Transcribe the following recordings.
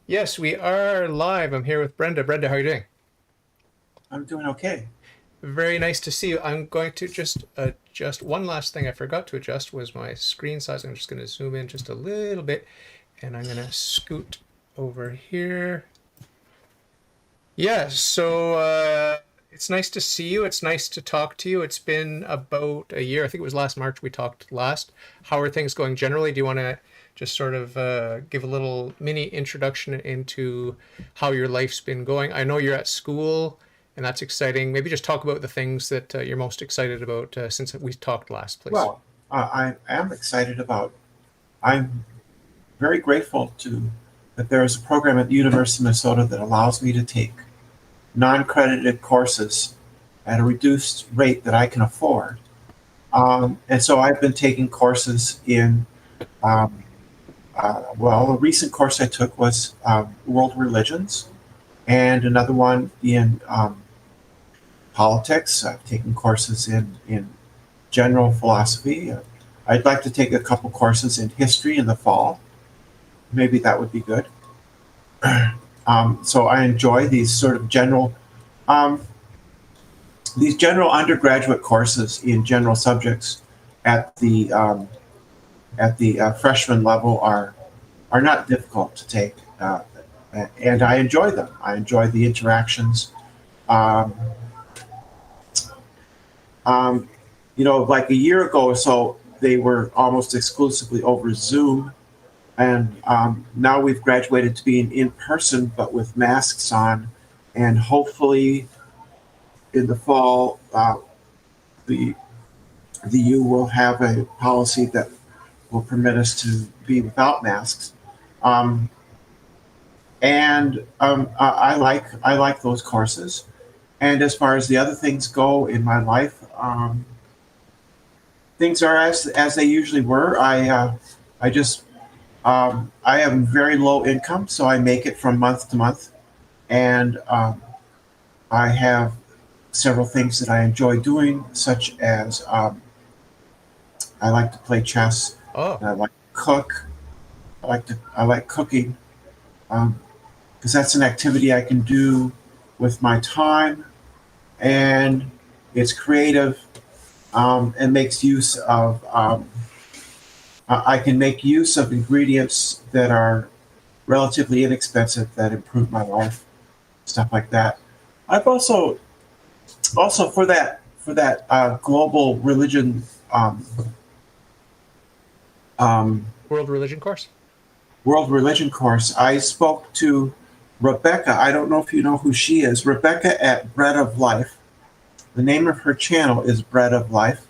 Yes, we are live. I'm here with Brenda. Brenda, how are you doing? I'm doing okay. Very nice to see you. I'm going to just adjust. One last thing I forgot to adjust was my screen size. I'm just going to zoom in just a little bit and I'm going to scoot over here. It's nice to see you. It's nice to talk to you. It's been about a year. I think it was last March we talked last. How are things going generally? Do you want to just sort of give a little mini introduction into how your life's been going? I know you're at school, and that's exciting. Maybe just talk about the things that you're most excited about since we talked last, please. Well, I am excited about. I'm very grateful to that there is a program at the University of Minnesota that allows me to take non-credited courses at a reduced rate that I can afford. And so I've been taking courses in. Um, a recent course I took was world religions, and another one in politics. I've taken courses in general philosophy. I'd like to take a couple courses in history in the fall. Maybe that would be good. So I enjoy um, these general undergraduate courses in general subjects at the freshman level are not difficult to take, and I enjoy them. I enjoy the interactions. Um, um, like a year ago or so, they were almost exclusively over Zoom. And now we've graduated to being in person, but with masks on. And hopefully, in the fall, the the U will have a policy that will permit us to be without masks. Um, I like those courses. And as far as the other things go in my life, things are as they usually were. I just I have very low income, so I make it from month to month, and I have several things that I enjoy doing, such as I like to play chess, Oh, and I like to cook. I like cooking because that's an activity I can do with my time, and it's creative and makes use of. I can make use of ingredients that are relatively inexpensive that improve my life, stuff like that. I've also for that global religion um, world religion course? world religion course. I spoke to Rebecca. I don't know if you know who she is. Rebecca at Bread of Life. The name of her channel is Bread of Life.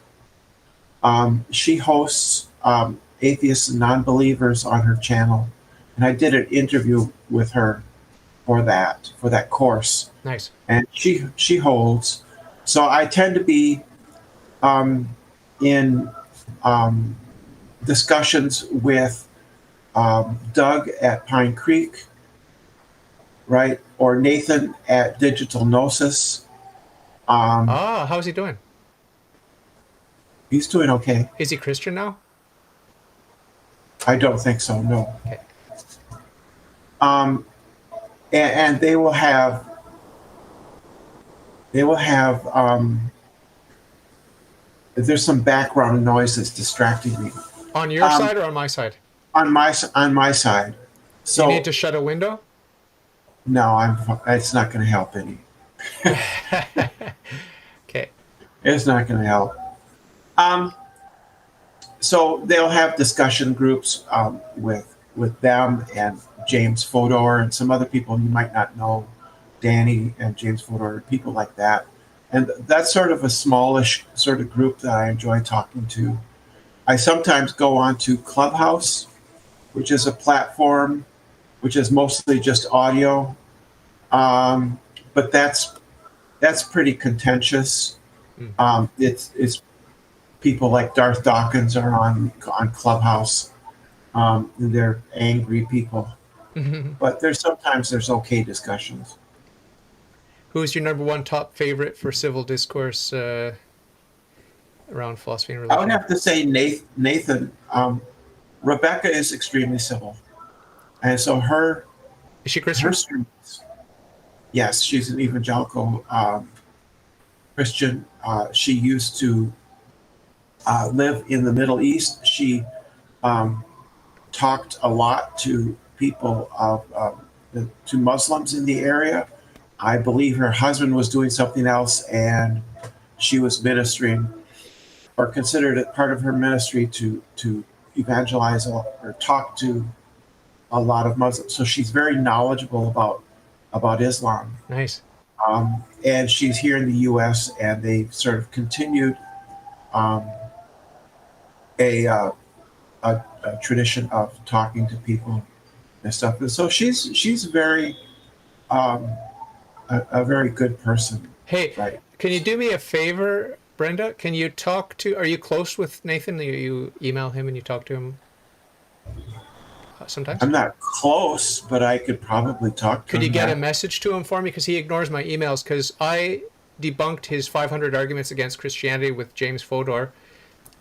She hosts atheists and non-believers on her channel, and I did an interview with her for that course, Nice. and she holds. So I tend to be um, in um, discussions with Doug at Pine Creek, right, or Nathan at Digital Gnosis. Um, Ah, how's he doing? he's doing okay. Is he Christian now? I don't think so. No. Okay. Um, and they will have there's some background noise that's distracting me On your um, side or on my side? on my side. Do you need So to shut a window? no, it's not going to help any. Okay. It's not going to help. Um, so they'll have discussion groups with them and James Fodor and some other people you might not know, Danny and James Fodor, people like that. And that's sort of a smallish sort of group that I enjoy talking to. I sometimes go on to Clubhouse, which is a platform which is mostly just audio, um, but that's pretty contentious. It's people like Darth Dawkins are on Clubhouse. And they're angry people, Mm. but there's okay discussions. Who's your number one top favorite for civil discourse around philosophy and I would religion? have to say Nathan. Rebecca is extremely civil, and so Is she her Christian? streams. Yes, she's an evangelical Christian. She used to live in the Middle East. She um, talked a lot to people to Muslims in the area. I believe her husband was doing something else, and she was ministering or considered it part of her ministry to evangelize or talk to a lot of Muslims. So she's very knowledgeable about Islam. Nice. And she's here in the U.S. and they've sort of continued um, a, uh, a tradition of talking to people and stuff. And so she's very um, a very good person, Hey, right? can you do me a favor, Brenda? Can you talk to? Are you close with Nathan? You email him and you talk to him sometimes. I'm not close, but I could probably talk to Could you him. get a Yeah. message to him for me? Because he ignores my emails. Because I debunked his 500 arguments against Christianity with James Fodor,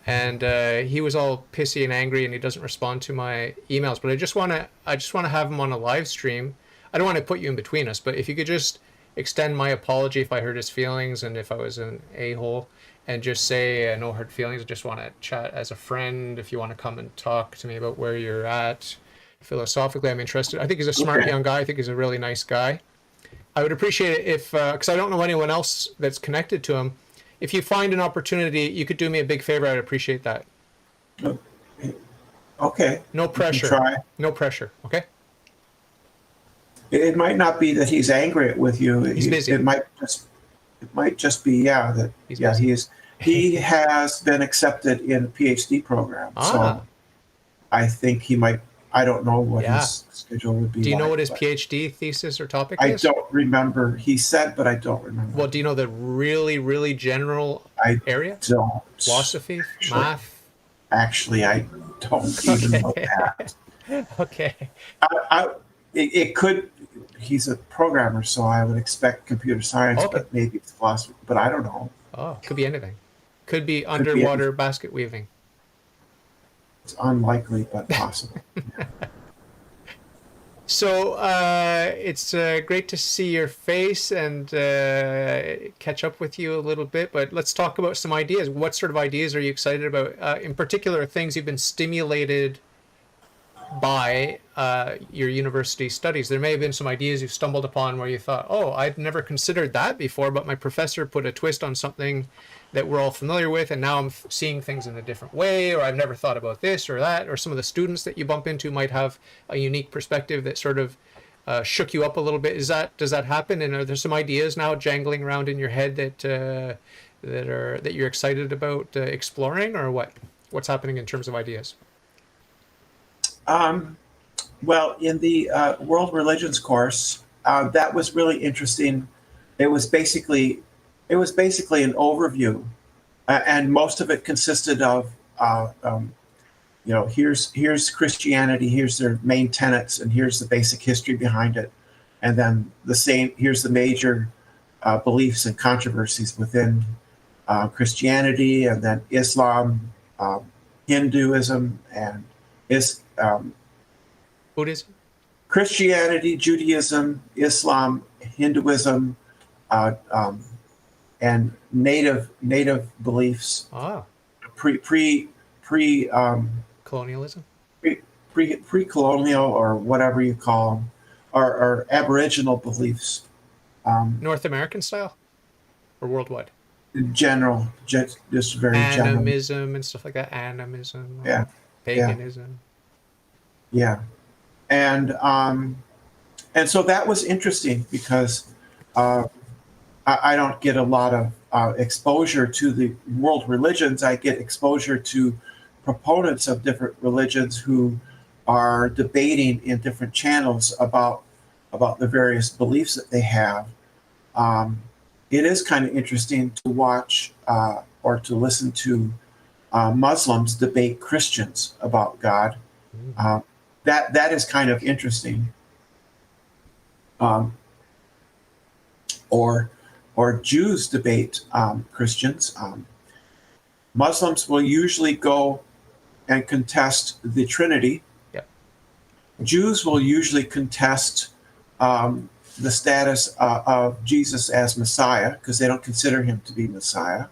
and he was all pissy and angry, and he doesn't respond to my emails. But I just want to have him on a live stream. I don't want to put you in between us, but if you could just extend my apology if I hurt his feelings and if I was an a-hole, and just say no hurt feelings. I just want to chat as a friend. If you want to come and talk to me about where you're at philosophically, I'm interested. I think he's a smart Okay. young guy. I think he's a really nice guy. I would appreciate it if, because I don't know anyone else that's connected to him. If you find an opportunity, you could do me a big favor. I'd appreciate that. Okay. No You can pressure. try. No pressure. Okay. It might not be that he's angry with you. He's busy. It might just be that He's yeah busy. he has been accepted in a PhD program. Ah, So I think he might. I don't know what yeah. his schedule would be. Do you know like, what his but PhD thesis or topic I is? don't remember. He said, but I don't remember. Well, do you know the really, really general I area? don't. Philosophy, Actually, math. actually, I don't even know Okay. that. Okay. I, it could. He's a programmer, so I would expect computer science, Okay. but maybe it's philosophy. But I don't know. Oh, could be anything. Could be Could be underwater basket weaving. It's unlikely, but possible. So it's great to see your face and catch up with you a little bit. But let's talk about some ideas. What sort of ideas are you excited about? In particular, things you've been stimulated by your university studies. There may have been some ideas you've stumbled upon where you thought, oh, I'd never considered that before, but my professor put a twist on something that we're all familiar with, and now I'm seeing things in a different way, or I've never thought about this or that, or some of the students that you bump into might have a unique perspective that sort of shook you up a little bit. Does that happen? And are there some ideas now jangling around in your head that you're excited about exploring, or what? What's happening in terms of ideas? Well, in the world religions course, that was really interesting. It was basically an overview, and most of it consisted of here's Christianity, here's their main tenets, and here's the basic history behind it, and then here's the major beliefs and controversies within Christianity, and then Islam, Hinduism, and Buddhism? Christianity, Judaism, Islam, Hinduism, uh, um, and native beliefs, Ah, pre pre pre colonialism? pre-colonial or whatever you call them, or Aboriginal beliefs. North American style? Or worldwide? In general, just very general. Animism and stuff like that. Animism. Yeah, Paganism. yeah, and so that was interesting because I don't get a lot of exposure to the world religions. I get exposure to proponents of different religions who are debating in different channels about the various beliefs that they have. It is kind of interesting to watch or to listen to Muslims debate Christians about God. Mm. That is kind of interesting. Or Jews debate Christians. Muslims will usually go and contest the Trinity. Yep. Jews will usually contest um, the status of Jesus as Messiah because they don't consider him to be Messiah,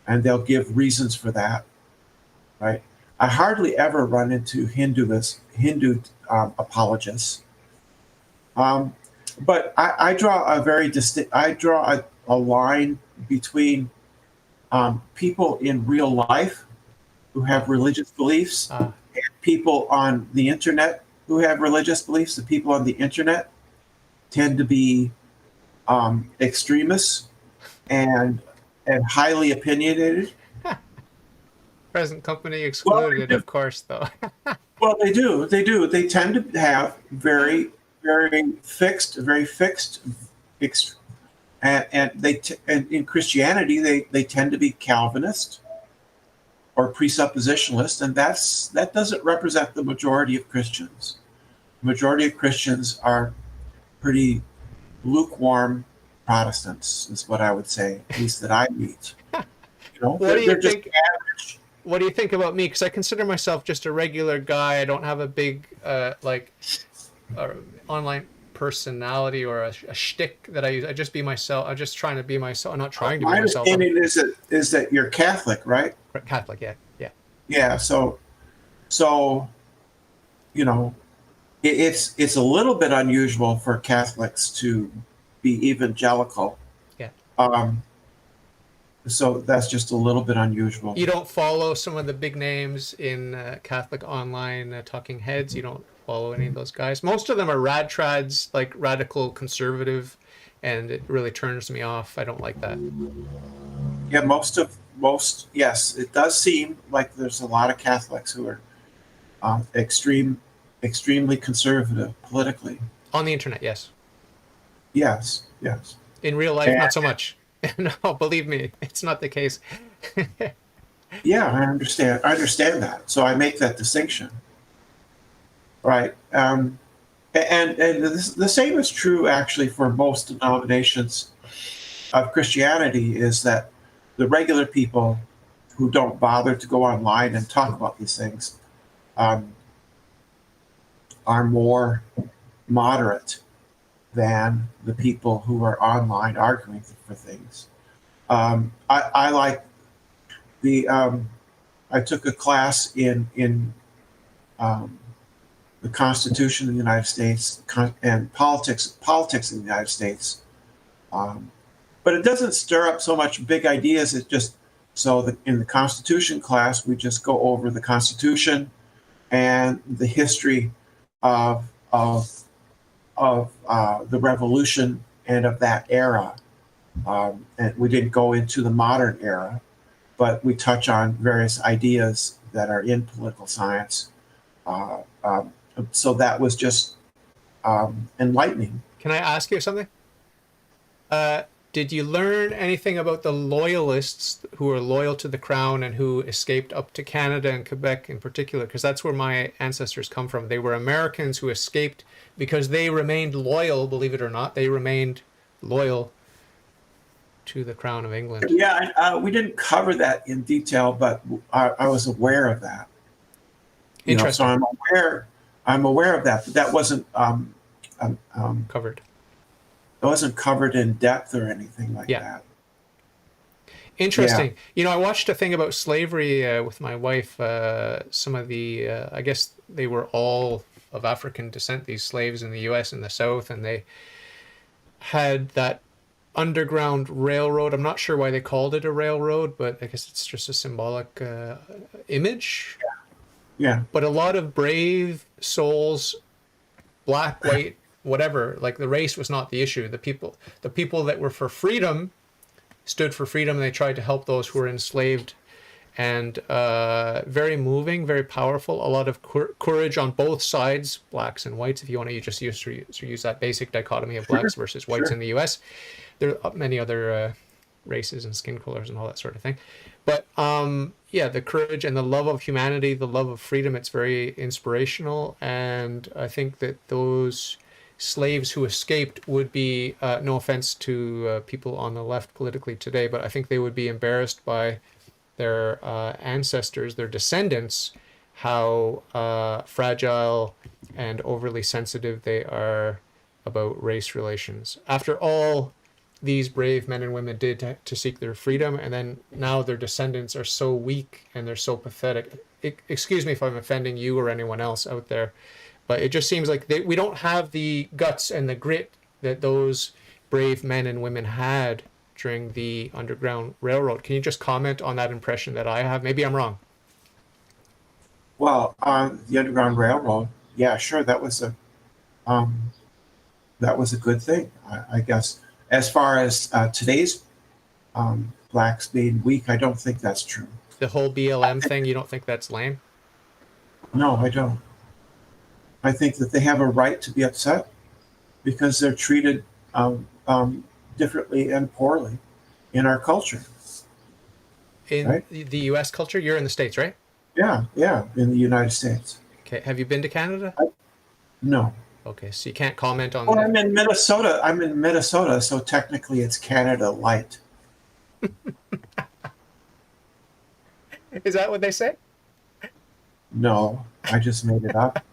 and they'll give reasons for that, right? I hardly ever run into Hindu apologists, um, but I draw a very distinct. I draw a line between people in real life who have Ah, religious beliefs ah. and people on the internet who have religious beliefs. The people on the internet tend to be extremists and highly opinionated. Present company Well, they excluded, do. of course, though. Well, they do. They do. They tend to have very fixed, ex- and in Christianity, they tend to be Calvinist or presuppositionalist, and that doesn't represent the majority of Christians. The majority of Christians are pretty lukewarm Protestants, is what I would say, at least that I meet. You know, What do you they're just think? average. What do you think about me? Because I consider myself just a regular guy. I don't have a big uh, online personality or a shtick that I use. I just be myself. I'm just trying to be myself. I'm not trying to be My myself. I'm understanding is that you're Catholic, right? Catholic. Yeah, yeah. Yeah. So you know, it's a little bit unusual for Catholics to be evangelical. Yeah. Um, so that's just a little bit unusual. You don't follow some of the big names in Catholic online talking heads. You don't follow any of those guys. Most of them are rad trads, like radical conservative, and it really turns me off. I don't like that. Yeah, yes, it does seem like there's a lot of Catholics who are extremely conservative politically. On the internet, yes. Yes, yes. In real life, And not so much. No, believe me, it's not the case. yeah, I understand. I understand that. So I make that distinction, right? And the same is true actually for most denominations of Christianity. Is that the regular people who don't bother to go online and talk about these things um, are more moderate than the people who are online arguing for things. I like the I took a class in um, the Constitution of the United States and politics in the United States. But it doesn't stir up so much big ideas. It just so that in the Constitution class we just go over the Constitution and the history of the Revolution and of that era. And we didn't go into the modern era, but we touch on various ideas that are in political science. Uh, um, so that was just enlightening. Can I ask you something? Uh, did you learn anything about the loyalists who were loyal to the crown and who escaped up to Canada and Quebec in particular? Because that's where my ancestors come from. They were Americans who escaped because they remained loyal, believe it or not. They remained loyal to the crown of England. Yeah, we didn't cover that in detail, but I was aware of that. You know, so Interesting. I'm aware of that, but that Covered. wasn't covered in depth or anything like Yeah. that. Yeah. Interesting. You know, I watched a thing about slavery with my wife. Some of the, I guess they were all of African descent, these slaves in the US in the South, and they had that underground railroad. I'm not sure why they called it a railroad, but I guess it's just a symbolic image. Yeah. But a lot of brave souls, black, white, whatever, like the race was not the issue. The people that were for freedom stood for freedom. And they tried to help those who were enslaved, and very moving, very powerful. A lot of courage on both sides, blacks and whites. If you want to just use that basic dichotomy of Sure. blacks versus whites Sure. in the U.S., there are many other races and skin colors and all that sort of thing. But yeah, the courage and the love of humanity, the love of freedom, it's very inspirational. And I think that those slaves who escaped would be, no offense to people on the left politically today, but I think they would be embarrassed by their ancestors, their descendants, how fragile and overly sensitive they are about race relations. After all these brave men and women did to seek their freedom, and then now their descendants are so weak and they're so pathetic. Excuse me if I'm offending you or anyone else out there, but it just seems like we don't have the guts and the grit that those brave men and women had during the Underground Railroad. Can you just comment on that impression that I have? Maybe I'm wrong. Well, the Underground Railroad, yeah, sure, um, that was a good thing, I guess. As far as today's blacks being weak, I don't think that's true. The whole BLM thing, you don't think that's lame? No, I don't. I think that they have a right to be upset because they're treated differently and poorly in our culture, In right? the US culture, you're in the States, right? Yeah, yeah, in the United States. Okay. Have you been to Canada? No. Okay, so you can't comment on Well, the. I'm in Minnesota. I'm in Minnesota, so technically it's Canada Light. Is that what they say? No, I just made it up.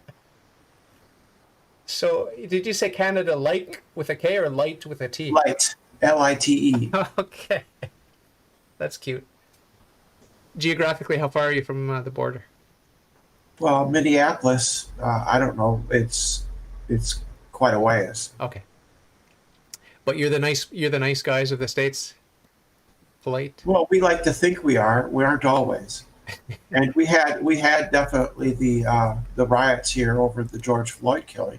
So did you say Canada Light with a K or light with a T? Light, Lite. Okay, that's cute. Geographically, how far are you from the border? Well, Minneapolis, I don't know. It's quite a ways. Okay, but you're the nice guys of the States. Polite. Well, we like to think we are. We aren't always. And we had definitely the riots here over the George Floyd killing,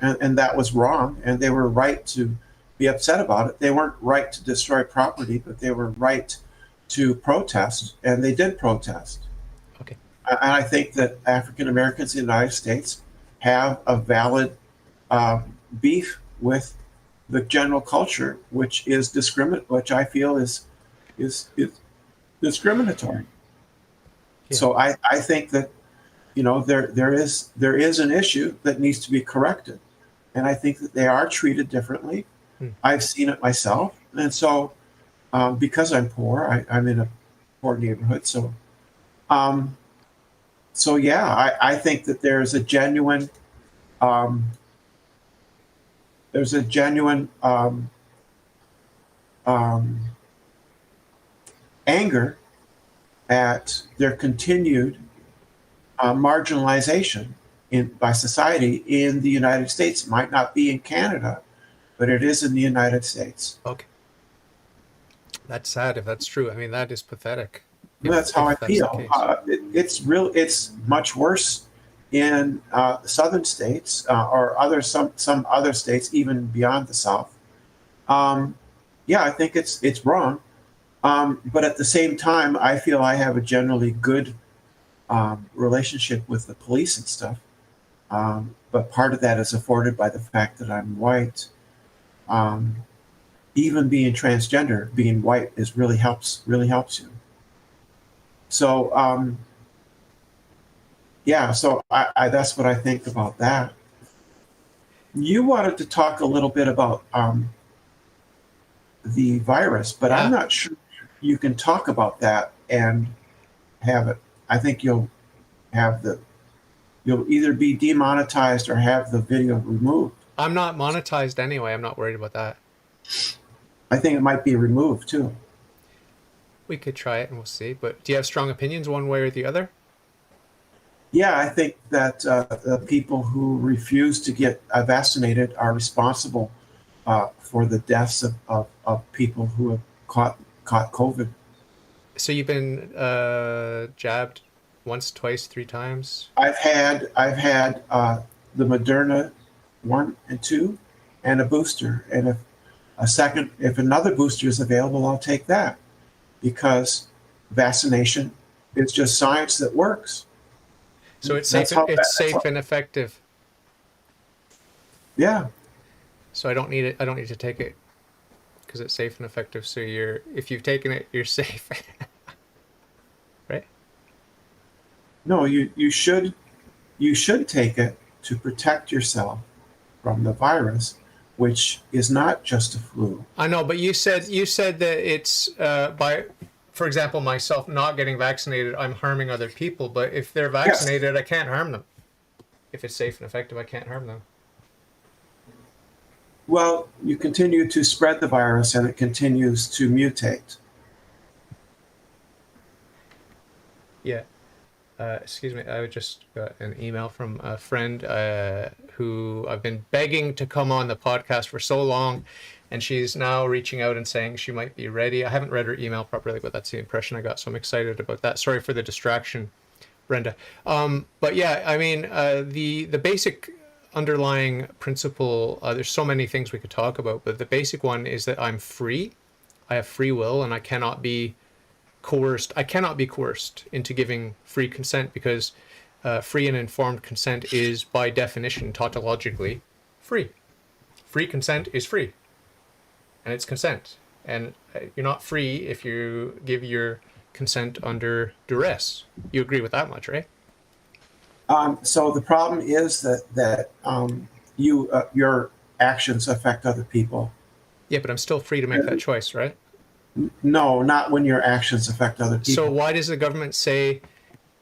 and that was wrong. And they were right to be upset about it. They weren't right to destroy property, but they were right to protest, and they did protest. Okay. And I think that African Americans in the United States have a valid beef with the general culture, which which I feel is discriminatory. Yeah. So I think that there is an issue that needs to be corrected, and I think that they are treated differently. I've seen it myself, and so because I'm poor, I'm in a poor neighborhood, so yeah, I think that um, there's a genuine um, anger at their continued marginalization by society in the United States. It might not be in Canada, but it is in the United States. Okay. That's sad if that's true. I mean, that is pathetic. That's how I If that's the feel. case. It's much worse in southern states or some other states, even beyond the South. Yeah, I think it's wrong. But at the same time, I feel I have a generally good relationship with the police and stuff. But part of that is afforded by the fact that I'm white. Even being transgender, being white really helps you. So yeah, so I that's what I think about that. You wanted to talk a little bit about the virus, but I'm Yeah. not sure you can talk about that and have it. I think you'll either be demonetized or have the video removed. I'm not monetized anyway. I'm not worried about that. I think it might be removed too. We could try it and we'll see. But do you have strong opinions one way or the other? Yeah, I think that the people who refuse to get vaccinated are responsible for the deaths of people who have caught COVID. So you've been jabbed once, twice, 3 times? I've had the Moderna 1 and 2 and a booster, and if another booster is available, I'll take that because vaccination is just science that works. So it's That's safe. how- It's safe and effective. Yeah, So I don't need it. I don't need to take it because it's safe and effective. So if you've taken it, you're safe, right? no, you should take it to protect yourself from the virus, which is not just a flu. I know, but you said that it's for example, myself not getting vaccinated, I'm harming other people. But if they're vaccinated, I can't harm them. If it's safe and effective, I can't harm them. Well, you continue to spread the virus and it continues to mutate. Yeah. Excuse me, I just got an email from a friend who I've been begging to come on the podcast for so long, and she's now reaching out and saying she might be ready. I haven't read her email properly, but that's the impression I got, so I'm excited about that. Sorry for the distraction, Brenda. But yeah, I mean, the basic underlying principle, there's so many things we could talk about, but the basic one is that I'm free. I have free will, and I cannot be coerced into giving free consent, because free and informed consent is by definition tautologically free. Free consent is free, and it's consent, and you're not free if you give your consent under duress. You agree with that much, right? So the problem is that your actions affect other people. Yeah, but I'm still free to make that choice, right? No, not when your actions affect other people. So why does the government say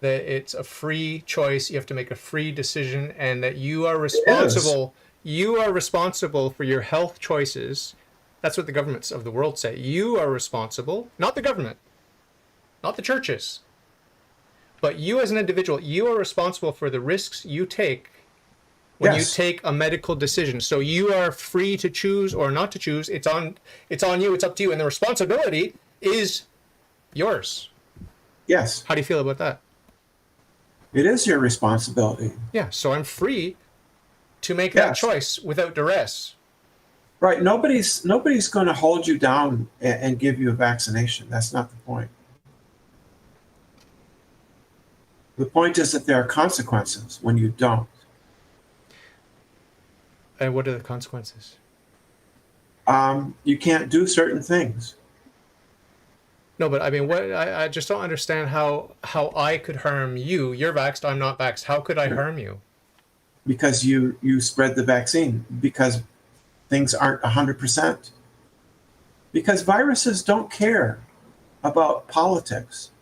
that it's a free choice, you have to make a free decision, and that you are responsible for your health choices? That's what the governments of the world say. You are responsible, not the government, not the churches, but you as an individual. You are responsible for the risks you take when you take a medical decision. So you are free to choose or not to choose. It's on you, it's up to you, and the responsibility is yours. Yes. How do you feel about that? It is your responsibility. Yeah, so I'm free to make that choice without duress. Right. Nobody's going to hold you down and give you a vaccination. That's not the point. The point is that there are consequences when you don't. And what are the consequences? You can't do certain things. No, but I mean, I just don't understand how I could harm you. You're vaxxed, I'm not vaxxed. How could I harm you? Because you spread the vaccine, because things aren't 100%. Because viruses don't care about politics.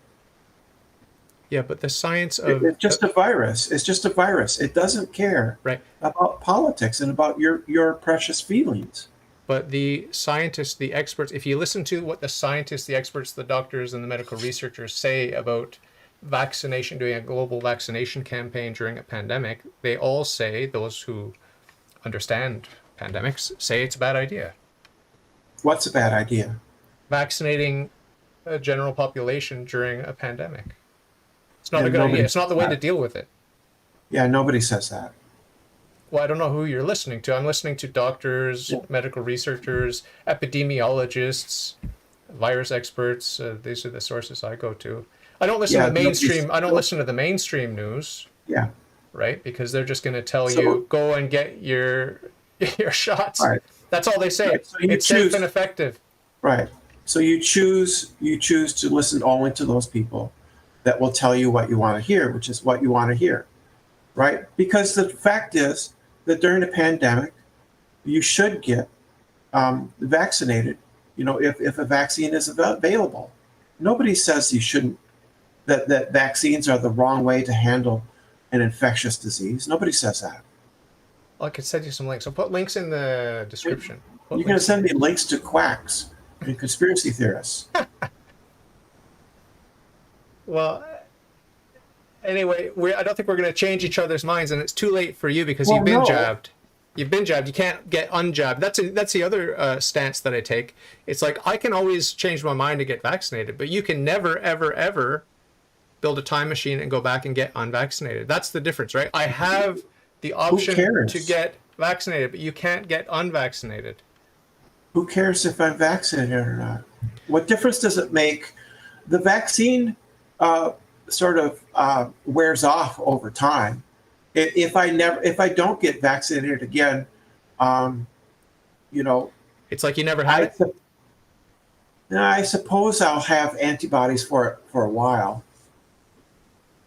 Yeah, but the science of... It's just a virus. It's just a virus. It doesn't care about politics and about your precious feelings. But the scientists, the experts, if you listen to what the scientists, the experts, the doctors, and the medical researchers say about vaccination, doing a global vaccination campaign during a pandemic, they all say, those who understand pandemics, say it's a bad idea. What's a bad idea? Vaccinating a general population during a pandemic. It's not a good idea. It's not the way to deal with it. Yeah, nobody says that. Well, I don't know who you're listening to. I'm listening to doctors, medical researchers, epidemiologists, virus experts. These are the sources I go to. I don't listen to the mainstream. I don't listen to the mainstream news. Yeah. Right, because they're just going to tell you go and get your shots. Right. That's all they say. Right. So it's safe and effective. Right. So you choose to listen only to those people that will tell you what you want to hear, which is what you want to hear. Right? Because the fact is that during a pandemic, you should get vaccinated, if a vaccine is available. Nobody says you shouldn't, that vaccines are the wrong way to handle an infectious disease. Nobody says that. Well, I could send you some links. I'll put links in the description. You're going to send me links to quacks and conspiracy theorists. Well, anyway, I don't think we're going to change each other's minds, and it's too late for you because you've been jabbed. You've been jabbed. You can't get unjabbed. That's the other stance that I take. It's like I can always change my mind to get vaccinated, but you can never, ever, ever build a time machine and go back and get unvaccinated. That's the difference, right? I have the option to get vaccinated, but you can't get unvaccinated. Who cares if I'm vaccinated or not? What difference does it make? The vaccine sort of wears off over time. If I don't get vaccinated again, it's like you never had it. I suppose I'll have antibodies for it for a while.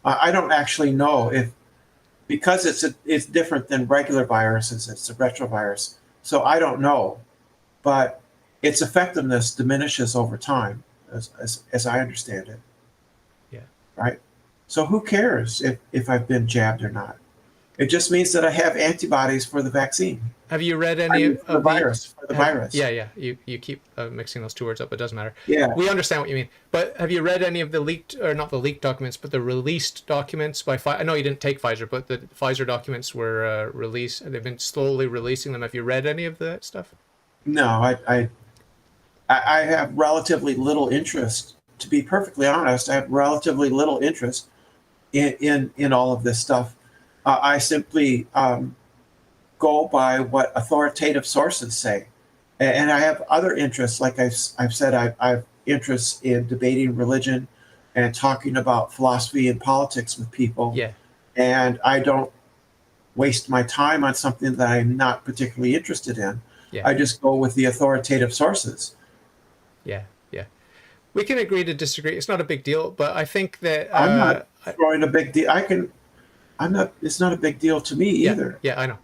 I don't actually know because it's different than regular viruses. It's a retrovirus, so I don't know, but its effectiveness diminishes over time, as I understand it. Yeah. Right. So who cares if I've been jabbed or not? It just means that I have antibodies for the vaccine. Have you read I any mean, for the of the? virus, for the virus. Yeah, yeah. You keep mixing those two words up. It doesn't matter. Yeah. We understand what you mean. But have you read any of the leaked, or not the leaked documents, but the released documents by Pfizer? I know you didn't take Pfizer, but the Pfizer documents were released. They've been slowly releasing them. Have you read any of that stuff? No, I have relatively little interest. To be perfectly honest, I have relatively little interest in all of this stuff. I simply go by what authoritative sources say, and I have other interests. Like I've said, I've interests in debating religion and talking about philosophy and politics with people. Yeah. And I don't waste my time on something that I'm not particularly interested in. Yeah. I just go with the authoritative sources. Yeah. Yeah. We can agree to disagree. It's not a big deal, but I think that I'm not throwing a big deal. I'm not. It's not a big deal to me either. Yeah, I know.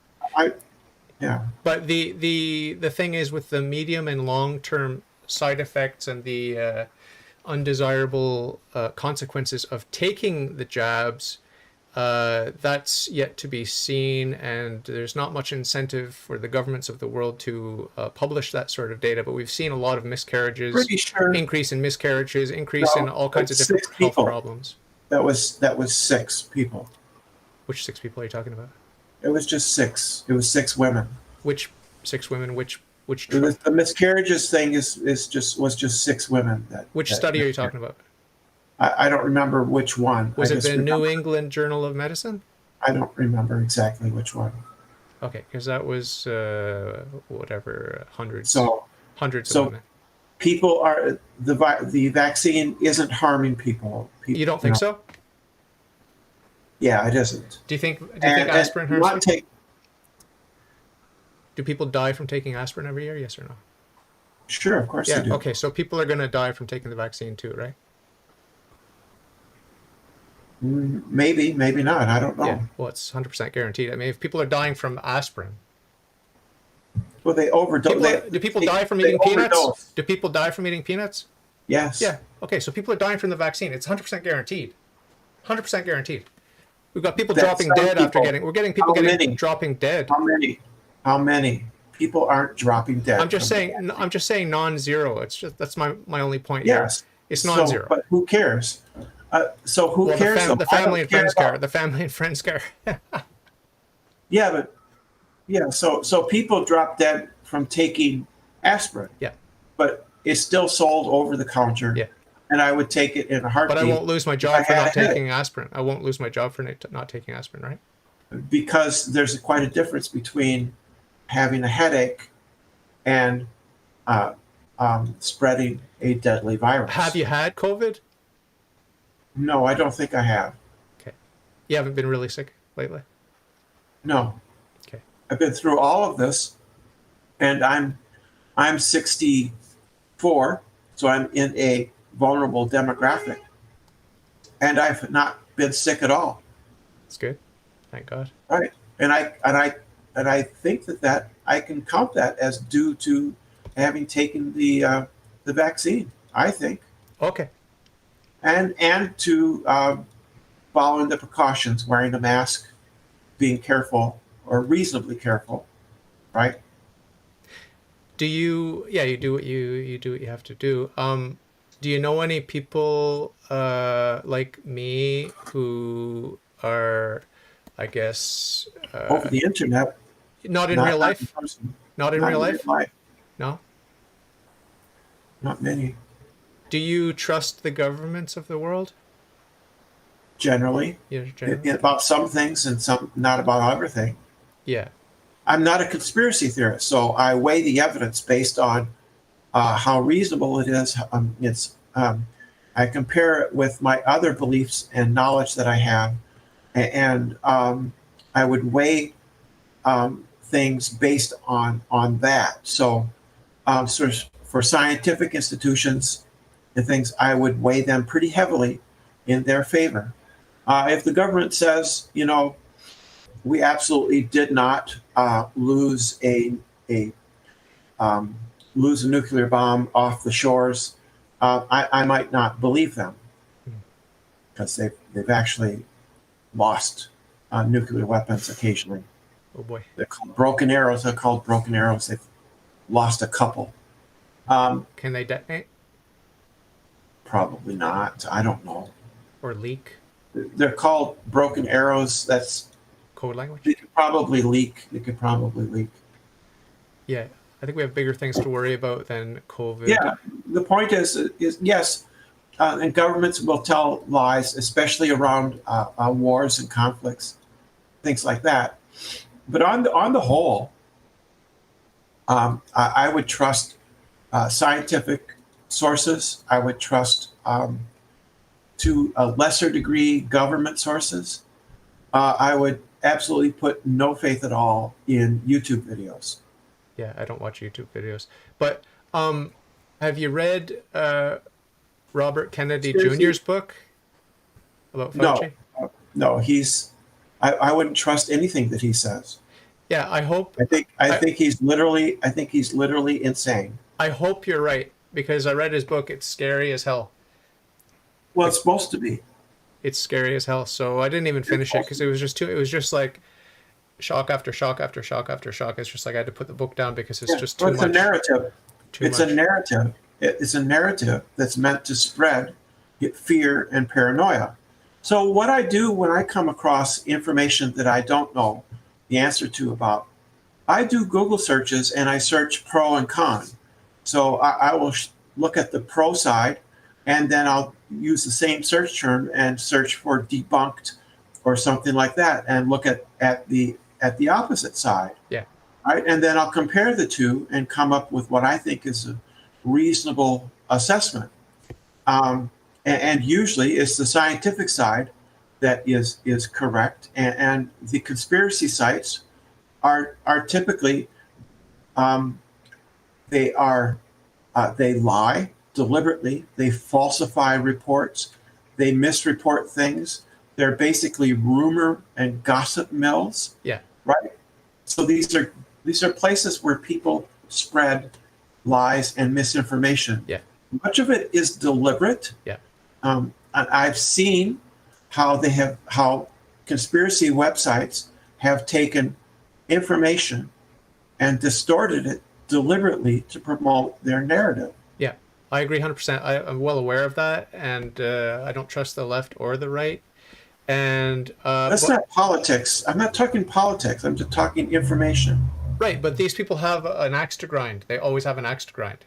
Yeah. But the thing is, with the medium and long term side effects and the undesirable consequences of taking the jabs, that's yet to be seen, and there's not much incentive for the governments of the world to publish that sort of data. But we've seen a lot of miscarriages, Pretty sure. increase in miscarriages, increase in all kinds of different health problems. That was 6 people. Which 6 people are you talking about? It was just 6. It was 6 women. Which 6 women? Which the miscarriages thing was just 6 women. Which study are you talking about? I don't remember which one. Was it the New England Journal of Medicine? I don't remember exactly which one. Okay, because that was hundreds. Hundreds of women. People are the vaccine isn't harming people. You don't think so? Yeah, it isn't. Do you think aspirin harms people? Do people die from taking aspirin every year? Yes or no? Sure, of course they do. Okay, so people are going to die from taking the vaccine too, right? Maybe not. I don't know. Yeah, well, it's 100% guaranteed. I mean, if people are dying from aspirin. Well, they overdose. Do people die from eating peanuts? Do people die from eating peanuts? Yes. Yeah. Okay, so people are dying from the vaccine. It's 100% guaranteed. 100% guaranteed. We've got people dropping dead after getting. We're getting people dropping dead. How many people aren't dropping dead? I'm just saying non-zero. It's just that's my only point. Yes. Here. It's non-zero. But who cares? So who cares? The family and friends care. The family and friends care. So people drop dead from taking aspirin. Yeah. But it's still sold over the counter. Yeah. And I would take it in a heartbeat. But I won't lose my job for not taking aspirin. I won't lose my job for not taking aspirin, right? Because there's quite a difference between having a headache and spreading a deadly virus. Have you had COVID? No, I don't think I have. Okay. You haven't been really sick lately? No. Okay. I've been through all of this, and I'm 64, so I'm in a vulnerable demographic, and I've not been sick at all. That's good. Thank God. Right. And I think that I can count that as due to having taken the vaccine, I think. Okay. And to following the precautions, wearing a mask, being careful or reasonably careful, right? You do what you have to do. Do you know any people like me who are, I guess, over the internet? Not in real life? Not in real life? No? Not many. Do you trust the governments of the world? Generally. Yeah, generally. About some things and some not about everything. Yeah. I'm not a conspiracy theorist, so I weigh the evidence based on how reasonable it is. I compare it with my other beliefs and knowledge that I have, and I would weigh things based on that. So for scientific institutions and things, I would weigh them pretty heavily in their favor. If the government says, we absolutely did not lose a nuclear bomb off the shores, I might not believe them because they've actually lost nuclear weapons occasionally. Oh boy. They're called broken arrows. They're called broken arrows. They've lost a couple. Can they detonate Probably not. I don't know. or leak? They're called broken arrows. That's Code language? they could probably leak. They could probably leak. Yeah. I think we have bigger things to worry about than COVID. Yeah. The point is yes, and governments will tell lies, especially around wars and conflicts, things like that. But on the whole, I would trust scientific sources. I would trust, to a lesser degree, government sources. I would absolutely put no faith at all in YouTube videos. Yeah, I don't watch YouTube videos. But have you read Robert Kennedy Seriously? Jr.'s book about No, Fauci? no, I wouldn't trust anything that he says. Yeah, I think he's literally insane. I hope you're right, because I read his book. It's scary as hell. Well, it's supposed to be. It's scary as hell. So I didn't even finish it because it was just too. It was just like shock after shock after shock after shock. It's just like I had to put the book down because it's just too Well, it's much. a narrative. Too It's much. a narrative. It's a narrative that's meant to spread fear and paranoia. So what I do when I come across information that I don't know the answer to about, I do Google searches and I search pro and con. So I will look at the pro side, and then I'll use the same search term and search for debunked or something like that, and look at the opposite side. Yeah. Right, and then I'll compare the two and come up with what I think is a reasonable assessment. And usually it's the scientific side that is correct, and the conspiracy sites are typically they lie deliberately, they falsify reports, they misreport things. They're basically rumor and gossip mills. Yeah. Right. So these are places where people spread lies and misinformation. Yeah. Much of it is deliberate. Yeah. I've seen how conspiracy websites have taken information and distorted it deliberately to promote their narrative. Yeah, I agree 100%. I'm well aware of that, and I don't trust the left or the right. And That's not politics. I'm not talking politics. I'm just talking information. right, but these people have an axe to grind. They always have an axe to grind.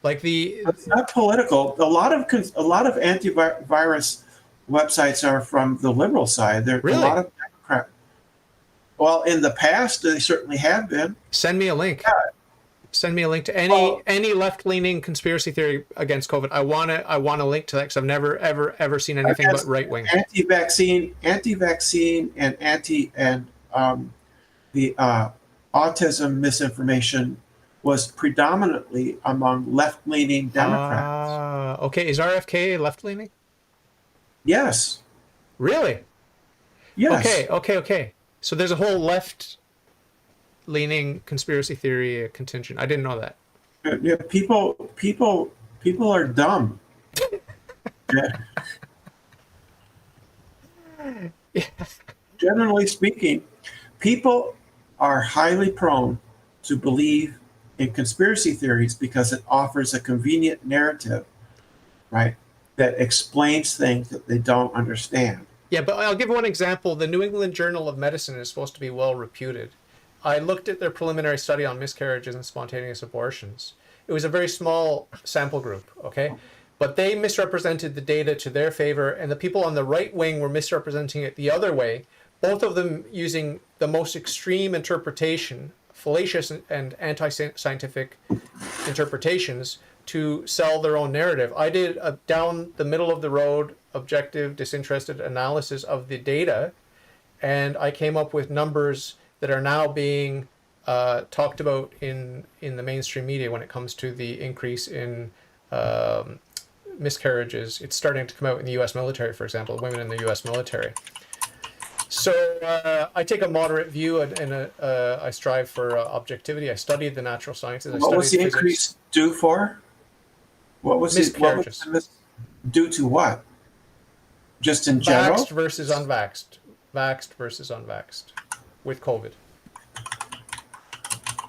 Like It's not political. A lot of antivirus websites are from the liberal side. There's Really? a lot of Democrat. Well, in the past, they certainly have been. Send me a link. Yeah. Send me a link to Well, any left leaning conspiracy theory against COVID. I want a link to that because I've never ever seen anything but right wing. Anti-vaccine, and the autism misinformation was predominantly among left-leaning Democrats. Okay, is RFK left leaning? Yes. Really? Yes. Okay. So there's a whole left leaning conspiracy theory contingent. I didn't know that. Yeah, people are dumb. Yeah. Yeah. Generally speaking, people are highly prone to believe in conspiracy theories because it offers a convenient narrative, right, that explains things that they don't understand. Yeah, but I'll give one example. The New England Journal of Medicine is supposed to be well reputed. I looked at their preliminary study on miscarriages and spontaneous abortions. It was a very small sample group, okay? But they misrepresented the data to their favor, and the people on the right wing were misrepresenting it the other way, both of them using the most extreme interpretation, fallacious and anti-scientific interpretations to sell their own narrative. I did a down the middle of the road, objective, disinterested analysis of the data, and I came up with numbers that are now being talked about in the mainstream media when it comes to the increase in miscarriages. It's starting to come out in the U.S. military, for example, women in the U.S. military. So I take a moderate view, and I strive for objectivity. I studied the natural sciences. What was the physics. increase due for? What was Miscarriages. due to what? Just in general? Vaxxed versus unvaxxed. vaxxed versus unvaxxed with COVID.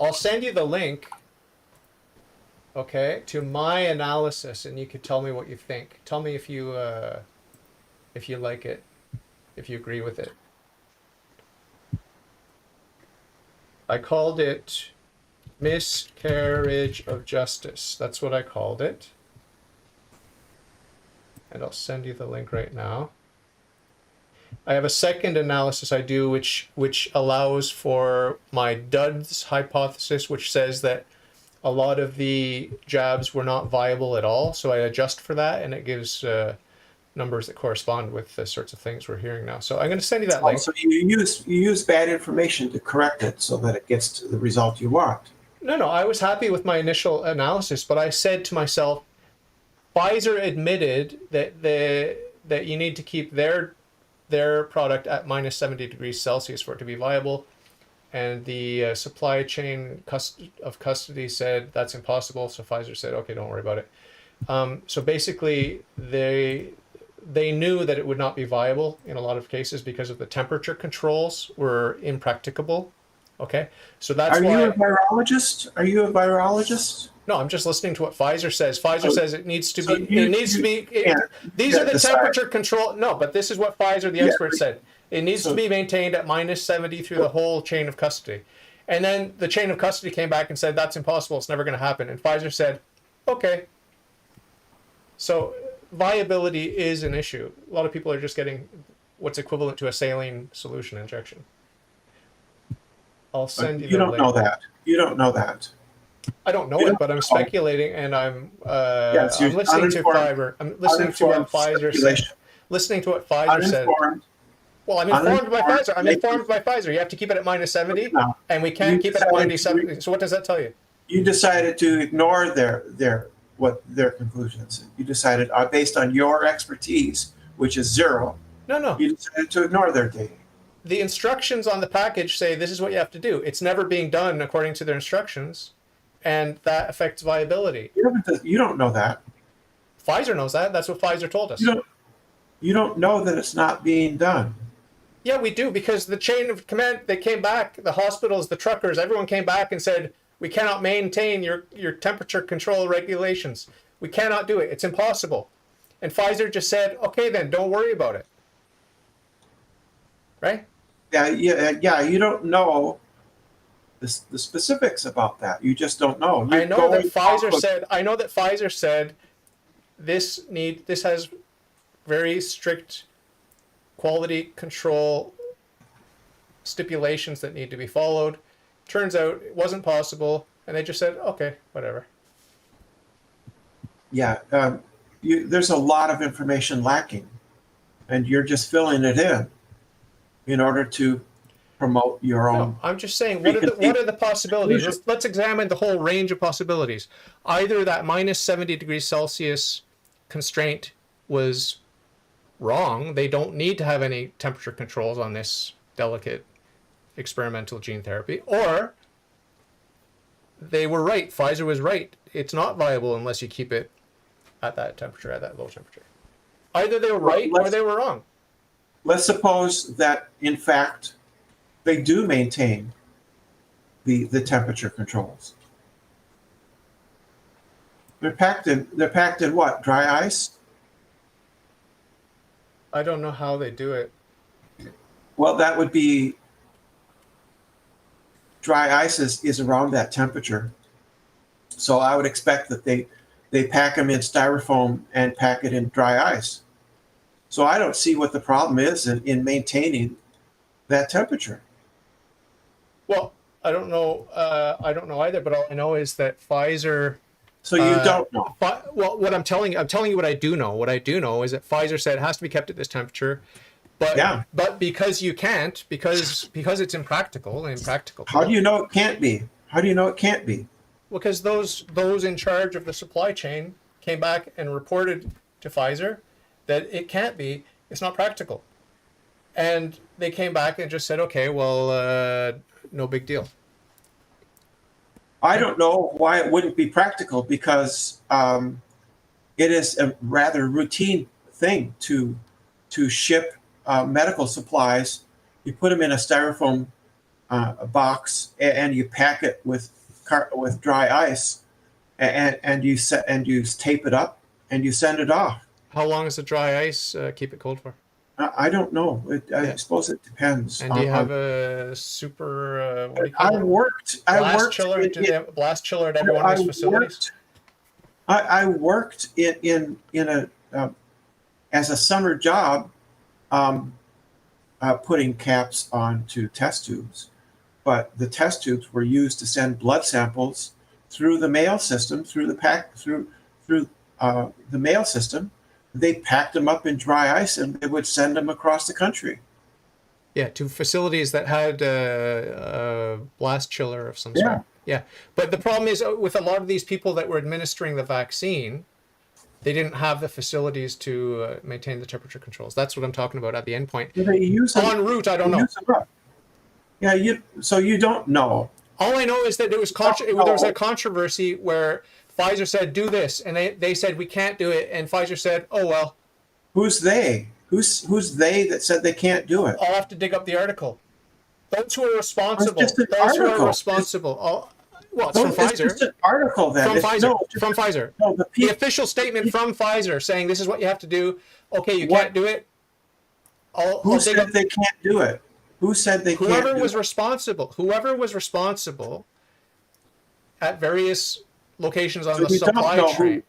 I'll send you the link, okay, to my analysis, and you can tell me what you think. Tell me if you like it, if you agree with it. I called it miscarriage of justice. That's what I called it. And I'll send you the link right now. I have a second analysis I do, which allows for my duds hypothesis, which says that a lot of the jabs were not viable at all. So I adjust for that, and it gives numbers that correspond with the sorts of things we're hearing now. So I'm going to send you that link. So you use bad information to correct it so that it gets to the result you want. No, I was happy with my initial analysis, but I said to myself, Pfizer admitted that you need to keep their product at minus 70 degrees Celsius for it to be viable, and the supply chain of custody said that's impossible. So Pfizer said, okay, don't worry about it. So basically, they knew that it would not be viable in a lot of cases because of the temperature controls were impracticable. Okay, so that's why. Are you a virologist? Are you a virologist? No, I'm just listening to what Pfizer says. Pfizer says it needs to be. These are the temperature control. No, but this is what Pfizer, the expert, said. It needs to be maintained at minus 70 through the whole chain of custody. And then the chain of custody came back and said that's impossible. It's never going to happen. And Pfizer said, okay. So viability is an issue. A lot of people are just getting what's equivalent to a saline solution injection. I'll send you. You don't know that. You don't know that. I don't know it, but I'm speculating, and I'm listening to Pfizer. I'm listening to what Pfizer said. Listening to what Pfizer said. Well, I'm informed by Pfizer. I'm informed by Pfizer. You have to keep it at minus 70, and we can't keep it at minus 70. So what does that tell you? You decided to ignore their conclusions. You decided based on your expertise, which is zero. No. You decided to ignore their data. The instructions on the package say this is what you have to do. It's never being done according to their instructions, and that affects viability. You don't know that. Pfizer knows that. That's what Pfizer told us. You don't know that it's not being done. Yeah, we do, because the chain of command, they came back, the hospitals, the truckers, everyone came back and said, we cannot maintain your temperature control regulations. We cannot do it. It's impossible. And Pfizer just said, okay, then don't worry about it. Right? Yeah. You don't know the specifics about that. You just don't know. I know that Pfizer said this has very strict quality control stipulations that need to be followed. Turns out it wasn't possible, and they just said, okay, whatever. Yeah, there's a lot of information lacking, and you're just filling it in order to promote your own. No, I'm just saying, what are the possibilities? Let's examine the whole range of possibilities. Either that minus 70 degrees Celsius constraint was wrong. They don't need to have any temperature controls on this delicate experimental gene therapy, or they were right. Pfizer was right. It's not viable unless you keep it at that temperature, at that low temperature. Either they were right or they were wrong. Let's suppose that, in fact, they do maintain the temperature controls. They're packed in what? Dry ice? I don't know how they do it. Well, that would be dry ice is around that temperature. So I would expect that they pack them in styrofoam and pack it in dry ice. So I don't see what the problem is in maintaining that temperature. Well, I don't know. I don't know either. But all I know is that Pfizer. So you don't know. Well, what I'm telling you what I do know. What I do know is that Pfizer said it has to be kept at this temperature. But because you can't, because it's impractical. How do you know it can't be? Because those in charge of the supply chain came back and reported to Pfizer that it can't be. It's not practical. And they came back and just said, okay, well, no big deal. I don't know why it wouldn't be practical, because it is a rather routine thing to ship medical supplies You put them in a styrofoam box, and you pack it with dry ice, and you tape it up, and you send it off. How long does the dry ice keep it cold for? I don't know. I Yeah. suppose it depends. And do you have a super what do you I call it? worked. Blast chiller? Do they have a blast chiller at every one of these facilities? I worked in a as a summer job, um, putting caps onto test tubes, but the test tubes were used to send blood samples through the mail system, through the mail system. They packed them up in dry ice and they would send them across the country. Yeah, to facilities that had a blast chiller of some Yeah. sort. Yeah, but the problem is with a lot of these people that were administering the vaccine, they didn't have the facilities to maintain the temperature controls. That's what I'm talking about at the end point. They use them, En route, I don't they know. use them up. Yeah, so you don't know. All I know is that there was a controversy where Pfizer said do this, and they said we can't do it, and Pfizer said, oh well. Who's they? Who's they that said they can't do it? I'll have to dig up the article. Those who are responsible. It's just an Those who article. are responsible. Well, it's No, from Pfizer. It's just an article then. From Pfizer. From Pfizer. No, The official statement from Pfizer saying this is what you have to do. Okay, you can't do it. Who said they can't do it? Who said they can't do it? Whoever was responsible at various locations on the supply chain.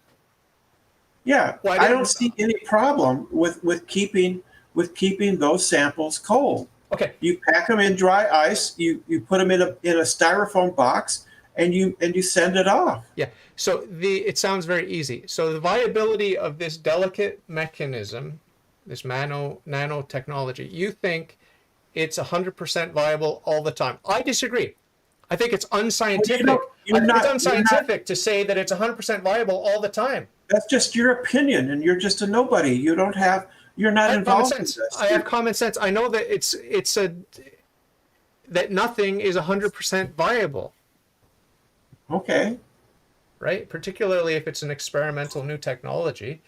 Yeah, well, I don't see any problem with keeping those samples cold. Okay. You pack them in dry ice. You put them in a styrofoam box, and you send it off. Yeah. So it sounds very easy. So the viability of this delicate mechanism, this nanotechnology, you think it's 100% viable all the time? I disagree. I think it's unscientific. It's unscientific to say that it's 100% viable all that time. That's just your opinion, and you're just a nobody. You're not involved in this. I have common sense. I know that that nothing is 100% viable. Okay. Right? Particularly if it's an experimental new technology.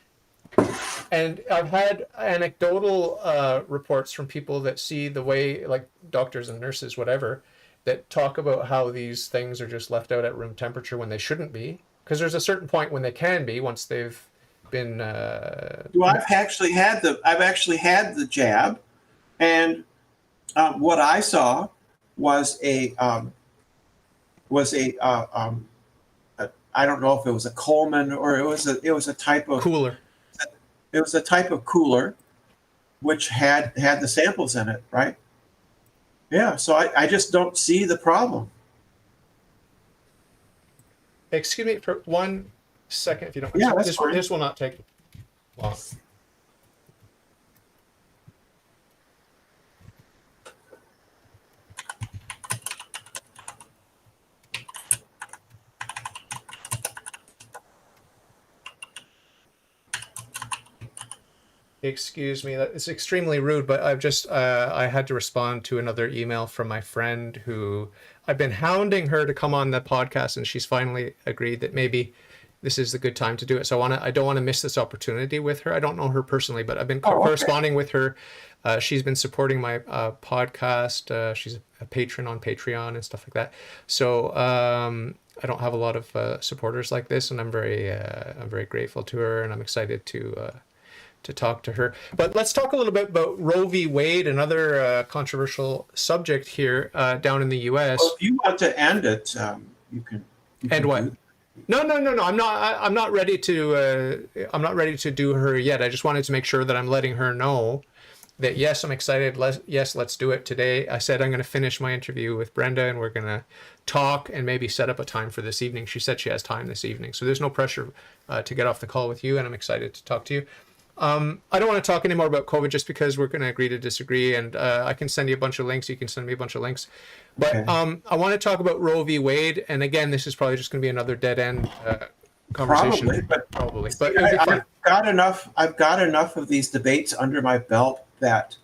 And I've had anecdotal reports from people that see the way, like doctors and nurses, whatever, that talk about how these things are just left out at room temperature when they shouldn't be. Because there's a certain point when they can be once they've been. Well, I've actually had the jab, and what I saw was I don't know if it was a Coleman or it was a type of cooler. It was a type of cooler, which had the samples in it, right? Yeah, so I just don't see the problem. Excuse me for 1 second, if you don't mind. Yeah, that's fine. This will not take long. Excuse me, it's extremely rude, but I had to respond to another email from my friend who I've been hounding her to come on the podcast, and she's finally agreed that maybe this is the good time to do it. So I don't want to miss this opportunity with her. I don't know her personally, but I've been corresponding with her. She's been supporting my podcast. She's a patron on Patreon and stuff like that. So I don't have a lot of supporters like this, and I'm very grateful to her, and I'm excited to talk to her. But let's talk a little bit about Roe v. Wade, another controversial subject here down in the U.S. Well, if you want to end it, you can. And what? No. I'm not ready to do her yet. I just wanted to make sure that I'm letting her know that yes, I'm excited. Let's do it today. I said I'm going to finish my interview with Brenda, and we're going to talk and maybe set up a time for this evening. She said she has time this evening, so there's no pressure to get off the call with you, and I'm excited to talk to you. I don't want to talk anymore about COVID just because we're going to agree to disagree, and I can send you a bunch of links. You can send me a bunch of links. But okay. I want to talk about Roe v. Wade, and again, this is probably just going to be another dead end conversation. Probably. But I've got enough of these debates under my belt that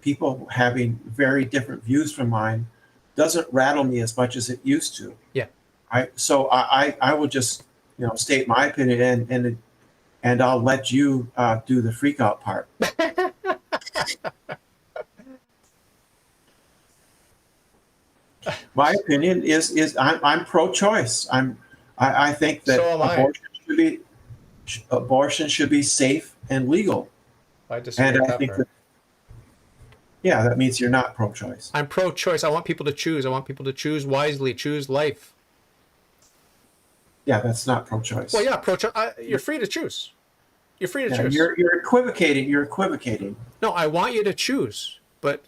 people having very different views from mine doesn't rattle me as much as it used to. Yeah. Right. So I will just state my opinion and I'll let you do the freak out part. My opinion is I'm pro-choice. I think So that am I. abortion should be safe and legal. I disagree And with I that think part. that, yeah, that means you're not pro-choice. I'm pro-choice. I want people to choose. I want people to choose wisely, choose life. Yeah, that's not Well, pro-choice. yeah, pro-choice. You're free to choose. You're free to Yeah, choose. you're equivocating. You're equivocating. No, I want you to choose, but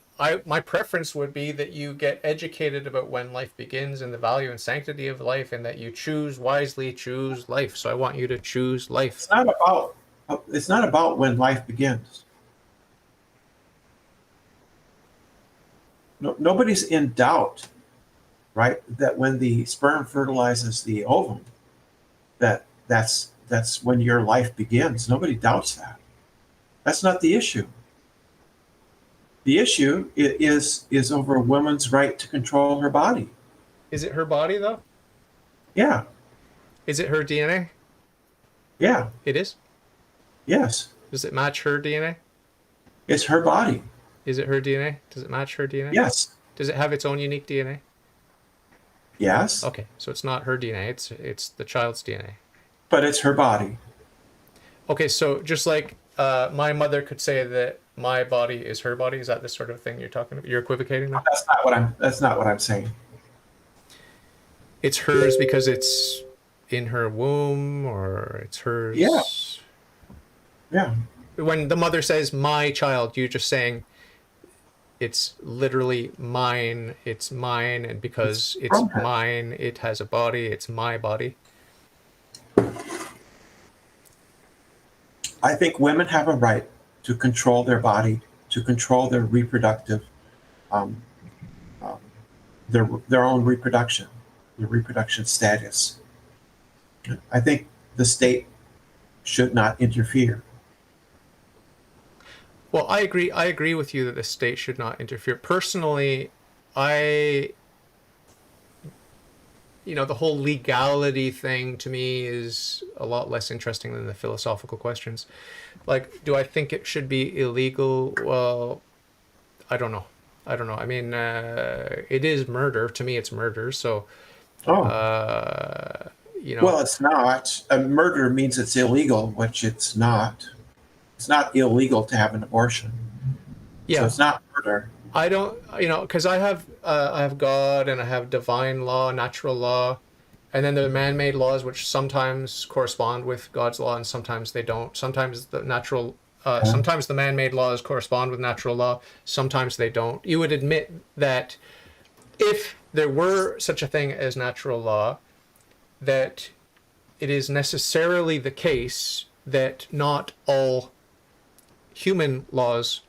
my preference would be that you get educated about when life begins and the value and sanctity of life, and that you choose wisely, choose life. So I want you to choose life. It's not about when life begins. No, nobody's in doubt, right? That when the sperm fertilizes the ovum, that's when your life begins. Nobody doubts that. That's not the issue. The issue is over a woman's right to control her body. Is it her body though? Yeah, Is it her DNA? yeah, It is. yes. Does it match her DNA? It's her body. Is it her DNA? Does it match her DNA? Yes, Does it have its own unique DNA? yes, Okay, so it's not her DNA. It's the child's DNA. but it's her body. Okay, so just like my mother could say that my body is her body, is that the sort of thing you're talking about? You're equivocating there? That's not what I'm saying. It's hers because it's in her womb, or it's Yeah, hers. yeah. When the mother says my child, you're just saying it's literally mine, it's mine, and It's because it's from her. mine, it has a body, it's my body. I think women have a right to control their body, to control their reproductive, um, um, their own reproduction, their reproduction status. I think the state should not interfere. Well, I agree with you that the state should not interfere. Personally, I the whole legality thing to me is a lot less interesting than the philosophical questions. Like, do I think it should be illegal? Well, I don't know. I don't know. I mean, it is murder. To me, it's murder. So, Oh, uh, you know, well, it's not. A murder means it's illegal, which it's not. It's not illegal to have an abortion, so yeah, it's not murder. I don't, because I have God and I have divine law, natural law, and then there are man-made laws which sometimes correspond with God's law and sometimes they don't. Yeah. Sometimes the man-made laws correspond with natural law, sometimes they don't. You would admit that if there were such a thing as natural law, that it is necessarily the case that not all human laws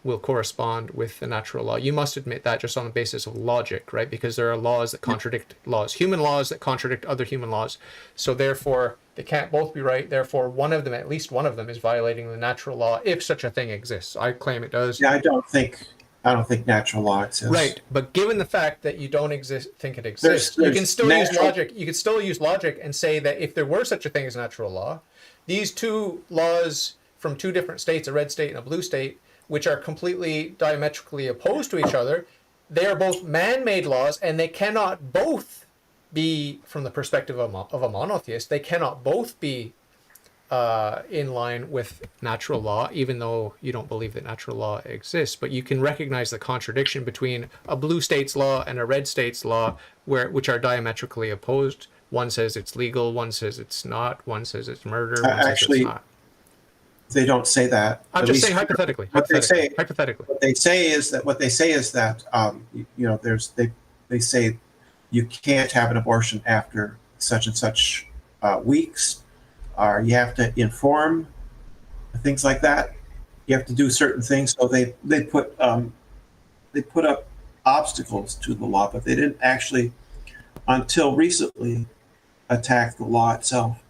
will correspond with the natural law. You must admit that just on the basis of logic, right? Because there are laws that contradict laws, human laws that contradict other human laws. So therefore, they can't both be right. Therefore, one of them, at least one of them, is violating the natural law, if such a thing exists. I claim it does. Yeah, I don't think natural law exists. Right, but given the fact that you don't think it There's exists, you can there's still use natural. logic. You could still use logic and say that if there were such a thing as natural law, these two laws from two different states, a red state and a blue state, which are completely diametrically opposed to each other, they are both man-made laws, and they cannot both be, from the perspective of a monotheist, they cannot both be in line with natural law, even though you don't believe that natural law exists. But you can recognize the contradiction between a blue state's law and a red state's law, which are diametrically opposed. One says it's legal, one says it's not, one says it's murder, one says it's Actually, not. they don't say that. I'm At just least saying hypothetically. what they Hypothetically. say. Hypothetically. What they say is that they say you can't have an abortion after such and such weeks, or you have to inform things like that. You have to do certain things. So they put up obstacles to the law, but they didn't actually, until recently, attack the law itself.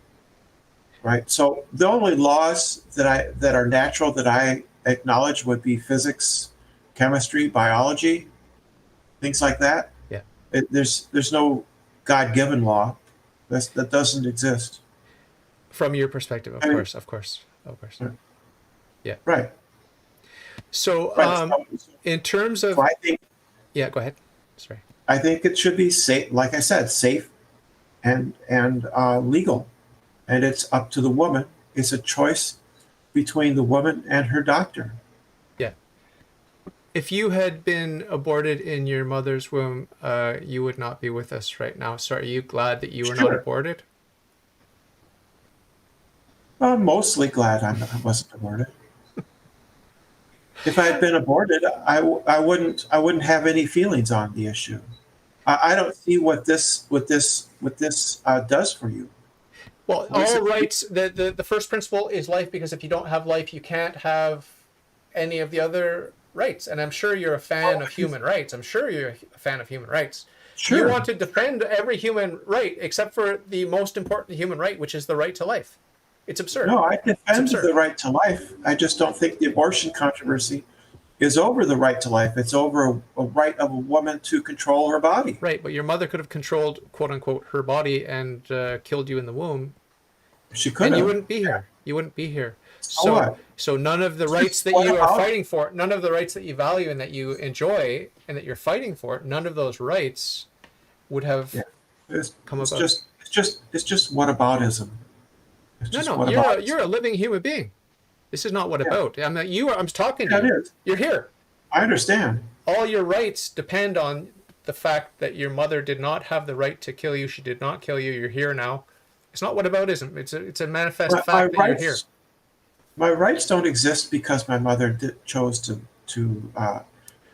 Right. So the only laws that are natural that I acknowledge would be physics, chemistry, biology, things like that. Yeah. There's no God-given law that doesn't exist. From your perspective, of I mean, course, of course, of course. Yeah. right. So, Right. in terms of, So I think yeah, go ahead. Sorry. I think it should be safe, like I said, safe and legal, and it's up to the woman. It's a choice between the woman and her doctor. Yeah. If you had been aborted in your mother's womb, you would not be with us right now. So are you glad that you were not Sure. aborted? I'm mostly glad I wasn't aborted. If I had been aborted, I wouldn't have any feelings on the issue. I don't see what this does for you. Well, What is all it? rights, the first principle is life, because if you don't have life, you can't have any of the other rights. And I'm sure you're a fan of human rights. I'm sure you're a fan of human rights. You Sure. want to defend every human right except for the most important human right, which is the right to life. It's absurd. No, I It's defend absurd. the right to life. I just don't think the abortion controversy is over the right to life. It's over a right of a woman to control her body. Right, but your mother could have controlled, quote unquote, her body and killed you in the womb, She could and you have. wouldn't be here. You wouldn't be here. So So, what? so none of the rights that What you are about fighting for, none of the rights that you value and that you enjoy and that you're fighting for, none of those rights would have Yeah. It's, come it's about. just whataboutism. It's No, just no, you're whataboutism. you're a living human being. This is not what Yeah, about. I'm talking to yeah, it you. is. You're here. I understand. All your rights depend on the fact that your mother did not have the right to kill you. She did not kill you. You're here now. It's not whataboutism. It's a manifest My fact that you're here. rights don't exist because my mother chose to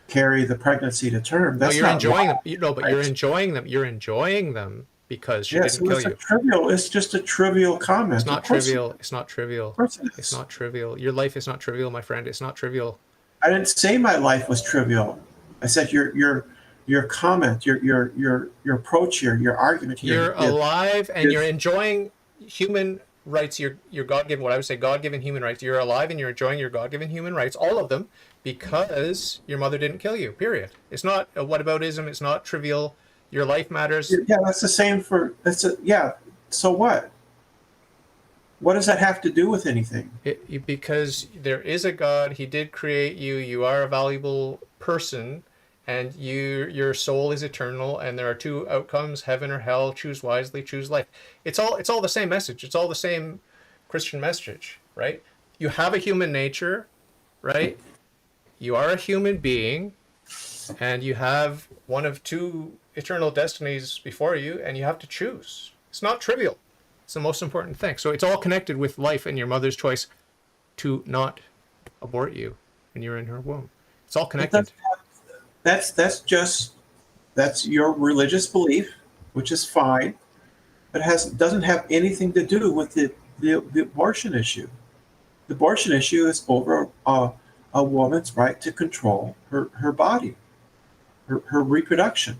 carry the pregnancy to term. No, That's you're not enjoying them. wrong. No, but you're Rights. enjoying them. You're enjoying them because she Yeah, didn't so kill it's a you. trivial. It's just a trivial It's comment. not Of course, trivial. It's not of trivial. course it It's is. not trivial. Your life is not trivial, my friend. It's not trivial. I didn't say my life was trivial. I said your comment, your approach here, your argument here You're alive and you're is enjoying human rights. Your God given, what I would say, God given human rights. You're alive and you're enjoying your God given human rights, all of them, because your mother didn't kill you. Period. It's not a whataboutism. It's not trivial. Your life matters. yeah. That's the same for yeah. So what? What does that have to do with anything? Because there is a God. He did create you. You are a valuable person, and your soul is eternal. And there are two outcomes: heaven or hell. Choose wisely. Choose life. It's all the same message. It's all the same Christian message, right? You have a human nature, right? You are a human being, and you have one of two eternal destinies before you, and you have to choose. It's not trivial. It's the most important thing. So it's all connected with life and your mother's choice to not abort you when you're in her womb. It's all It connected. doesn't that's your religious belief, which is fine, but doesn't have anything to do with the abortion issue. The abortion issue is over a woman's right to control her body, her reproduction.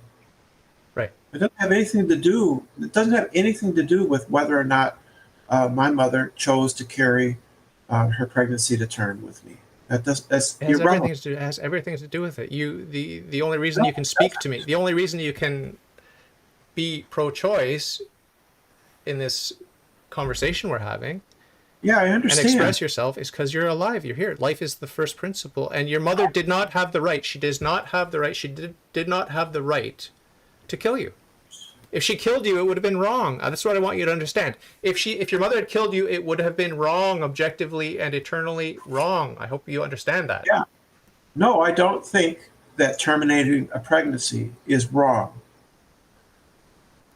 Right. It doesn't have anything to do. It doesn't have anything to do with whether or not my mother chose to carry her pregnancy to term with me. That's It has everything irrelevant. to do. It has everything to do with it. The only reason No, you can it speak to doesn't. me, the only reason you can be pro-choice in this conversation we're having Yeah, I and understand. express yourself is because you're alive. You're here. Life is the first principle, and your mother did not have the right. She does not have the right. She did not have the right to kill you. If she killed you, it would have been wrong. That's what I want you to understand. If your mother had killed you, it would have been wrong, objectively and eternally wrong. I hope you understand that. Yeah. No, I don't think that terminating a pregnancy is wrong.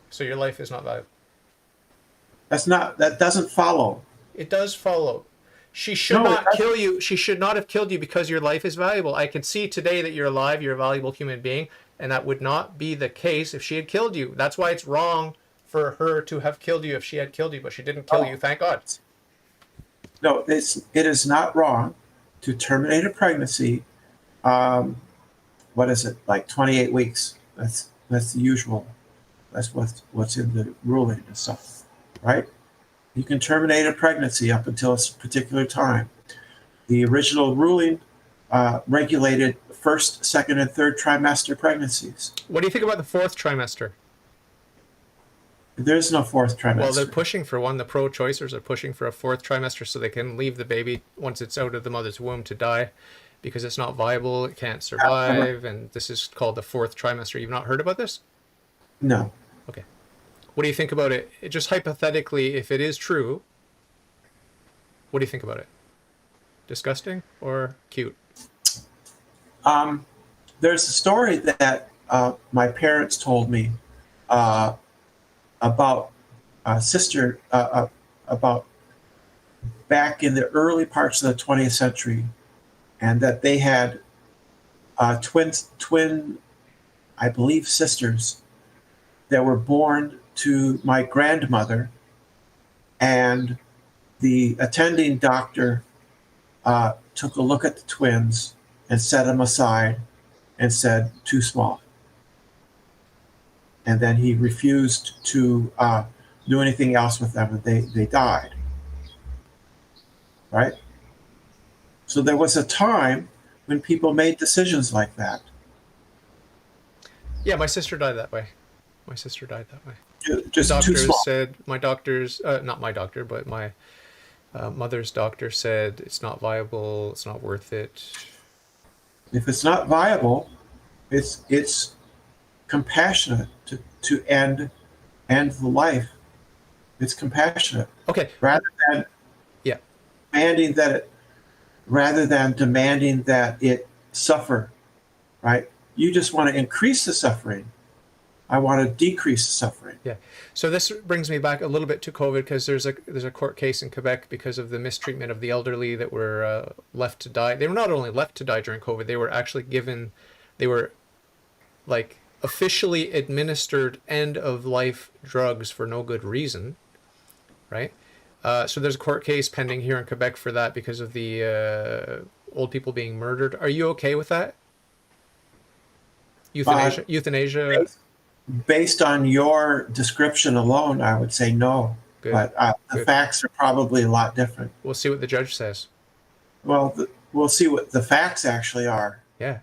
So your life is not valuable. That doesn't follow. It does follow. She should No, it not doesn't. kill you. She should not have killed you because your life is valuable. I can see today that you're alive, you're a valuable human being, and that would not be the case if she had killed you. That's why it's wrong for her to have killed you if she had killed you, but she didn't kill you, Oh, thank God. no, it is not wrong to terminate a pregnancy. Um, what is it, like 28 weeks? That's the usual. That's what's in the ruling and stuff, right? You can terminate a pregnancy up until a particular time. The original ruling regulated first, second, and third trimester pregnancies. What do you think about the fourth trimester? There's no fourth Well, they're trimester. pushing for one. The pro-choicers are pushing for a fourth trimester so they can leave the baby once it's out of the mother's womb to die. because it's not viable, it can't Absolutely. survive, and this is called the fourth trimester. You've not heard about this? No. Okay. What do you think about it? Just hypothetically, if it is true, what do you think about it? Disgusting or cute? Um, there's a story that my parents told me uh, about sister about back in the early parts of the 20th century, and that they had twin, I believe, sisters that were born to my grandmother, and the attending doctor took a look at the twins and set them aside and said, too small. And then he refused to do anything else with them, and they died. Right? So there was a time when people made decisions like that. Yeah, my sister died that way. My sister died that way. Just too Doctors small. said, my doctors, not my doctor, but my mother's doctor said it's not viable, it's not worth it. If it's not viable, it's compassionate to end the life. It's compassionate Okay. rather than Yeah. demanding that it rather than demanding that it suffer. Right? You just want to increase the suffering. I want to decrease the suffering. Yeah. So this brings me back a little bit to COVID, because there's a court case in Quebec because of the mistreatment of the elderly that were left to die. They were not only left to die during COVID, they were actually given, they were like officially administered end of life drugs for no good reason, right? So there's a court case pending here in Quebec for that because of the old people being murdered. Are you okay with that? Euthanasia. Based on your description alone, I would say no. Good. But the Good. facts are probably a lot different. We'll see what the judge says. Well, we'll see what the facts actually are. Yeah.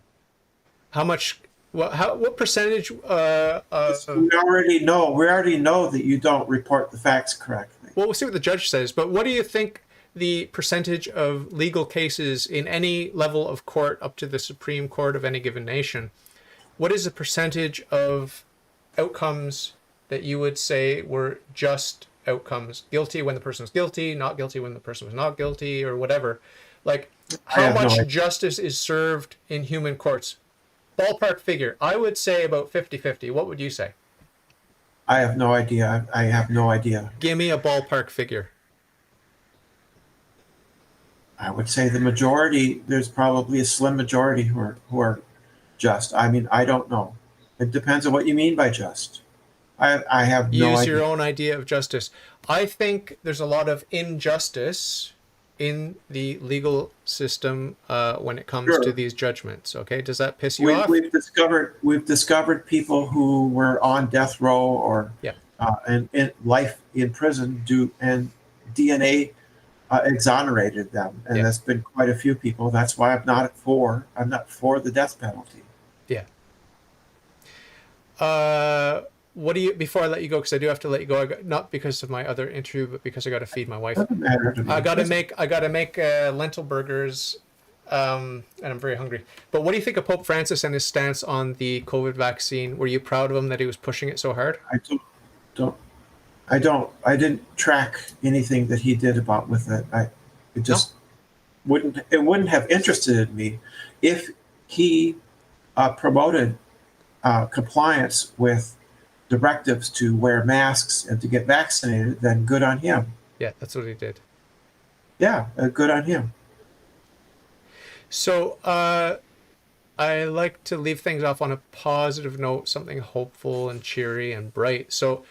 How much? What percentage? We already know. We already know that you don't report the facts correctly. Well, we'll see what the judge says. But what do you think the percentage of legal cases in any level of court up to the Supreme Court of any given nation? What is the percentage of outcomes that you would say were just outcomes? Guilty when the person was guilty, not guilty when the person was not guilty, or whatever. Like, how much justice is served in human courts? Ballpark figure. I would say about 50-50. What would you say? I have no idea. I have no idea. Give me a ballpark figure. I would say the majority, there's probably a slim majority who are just. I mean, I don't know. It depends on what you mean by just. I have no idea. Use your own idea of justice. I think there's a lot of injustice in the legal system when it comes to these judgments. Okay, does that piss you off? We've discovered people who were on death row or and life in prison and DNA exonerated them, and that's been quite a few people. That's why I'm not for the death penalty. Yeah. What do you, before I let you go, because I do have to let you go, not because of my other interview, but because I got to feed my wife. Doesn't matter to me. I got to make lentil burgers, and I'm very hungry. But what do you think of Pope Francis and his stance on the COVID vaccine? Were you proud of him that he was pushing it so hard? I didn't track anything that he did with it. It just wouldn't have interested me if he promoted compliance with directives to wear masks and to get vaccinated. Then good on him. Yeah, that's what he did. Yeah, good on him. So I like to leave things off on a positive note, something hopeful and cheery and bright. So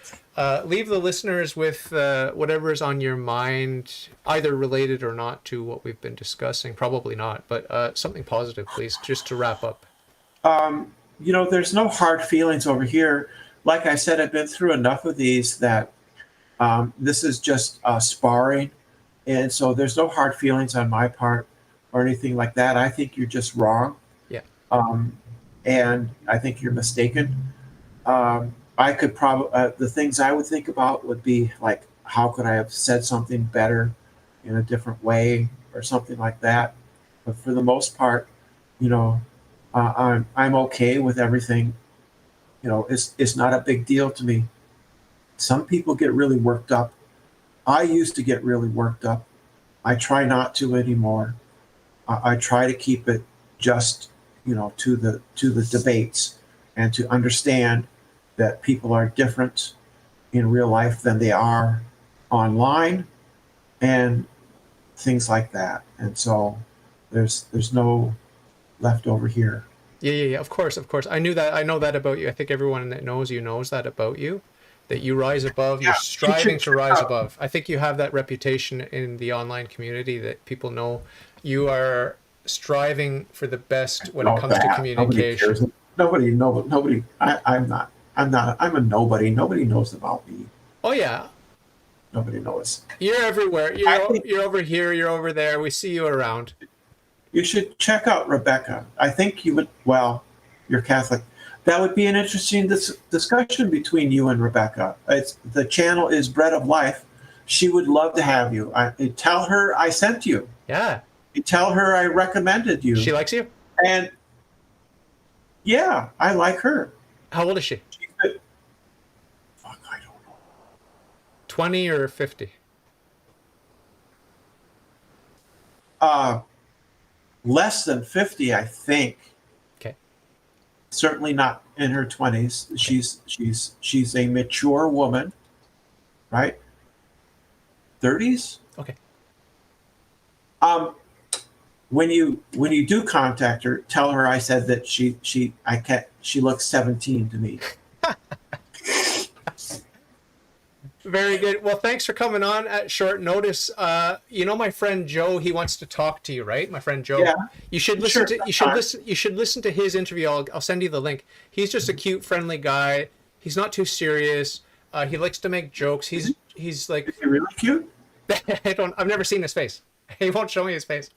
leave the listeners with whatever is on your mind, either related or not to what we've been discussing. Probably not, but something positive, please, just to wrap up. There's no hard feelings over here. Like I said, I've been through enough of these that this is just sparring. And so there's no hard feelings on my part or anything like that. I think you're just wrong. Yeah. And I think you're mistaken. I could probably, the things I would think about would be like, how could I have said something better in a different way or something like that? But for the most part, You know, I'm okay with everything. You know, it's not a big deal to me. Some people get really worked up. I used to get really worked up. I try not to anymore. I try to keep it just, to the debates, and to understand that people are different in real life than they are online, and things like that. And so there's no leftover here. Yeah. Of course, of course. I knew that. I know that about you. I think everyone that knows you knows that about you. That you rise above. You're Yeah, you striving should to check rise out. above. I think you have that reputation in the online community that people know you are striving for the best when it Know comes to that nobody communication. cares. Nobody know. Nobody. I'm not. I'm not. I'm a nobody. Nobody knows about me. Oh yeah, Nobody knows. you're everywhere. I think You're over here. You're over there. We see you around. you should check out Rebecca. I think you would. Well, you're Catholic. That would be an interesting discussion between you and Rebecca. The channel is Bread of Life. She would love to have you. Tell her I sent you. Yeah, You tell her I recommended she you. likes you. And yeah, I like her. How old is she? She's good. Fuck, I don't know. 20 or 50? Uh, Less than 50, I think. Okay. Certainly not in her 20s. Okay. She's a mature woman, right? 30s. Okay. Um, when you do contact her, tell her I said that she looks 17 to me. Very good. Well, thanks for coming on at short notice. My friend Joe, he wants to talk to you, right? My friend Joe. Yeah, You should listen sure. to That's fine. you should listen to his interview. I'll send you the link. He's just a cute, friendly guy. He's not too serious. He likes to make jokes. He's like Is he really cute? I've never seen his face. He won't show me his face.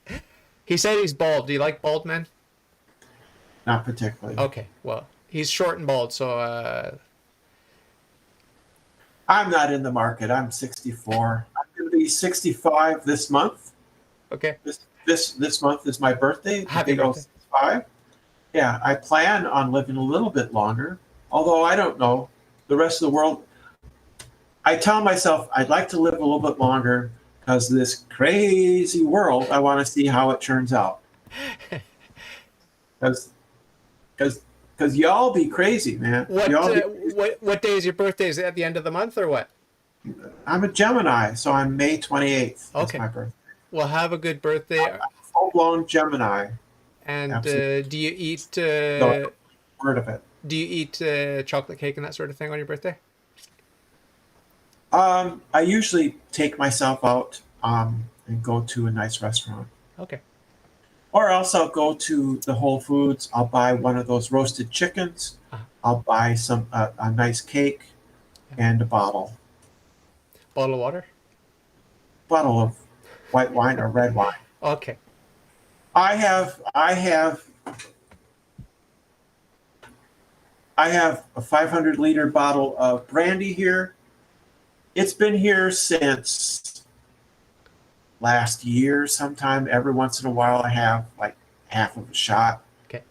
He said he's bald. Do you like bald men? Not particularly. Okay. Well, he's short and bald, so I'm not in the market. I'm 64. I'm going to be 65 this month. okay. This month is my birthday. The Happy big old birthday. 65. Yeah, I plan on living a little bit longer. Although I don't know the rest of the world. I tell myself I'd like to live a little bit longer because this crazy world. I want to see how it turns out. Because because y'all be crazy, man. What Y'all be. what day is your birthday? Is it at the end of the month or what? I'm a Gemini, so I'm May 28th. That's Okay. my birthday. Well, have a good birthday. Full blown Gemini. And Absolutely. do you eat No word of it. chocolate cake and that sort of thing on your birthday? I usually take myself out and go to a nice restaurant. Okay. Or else I'll go to the Whole Foods. I'll buy one of those roasted chickens. Uh-huh. I'll buy a nice cake and a Bottle of water? bottle of white wine or red wine. Okay. I have a 500-liter bottle of brandy here. It's been here since last year sometime. Every once in a while I have like half of a shot. Okay.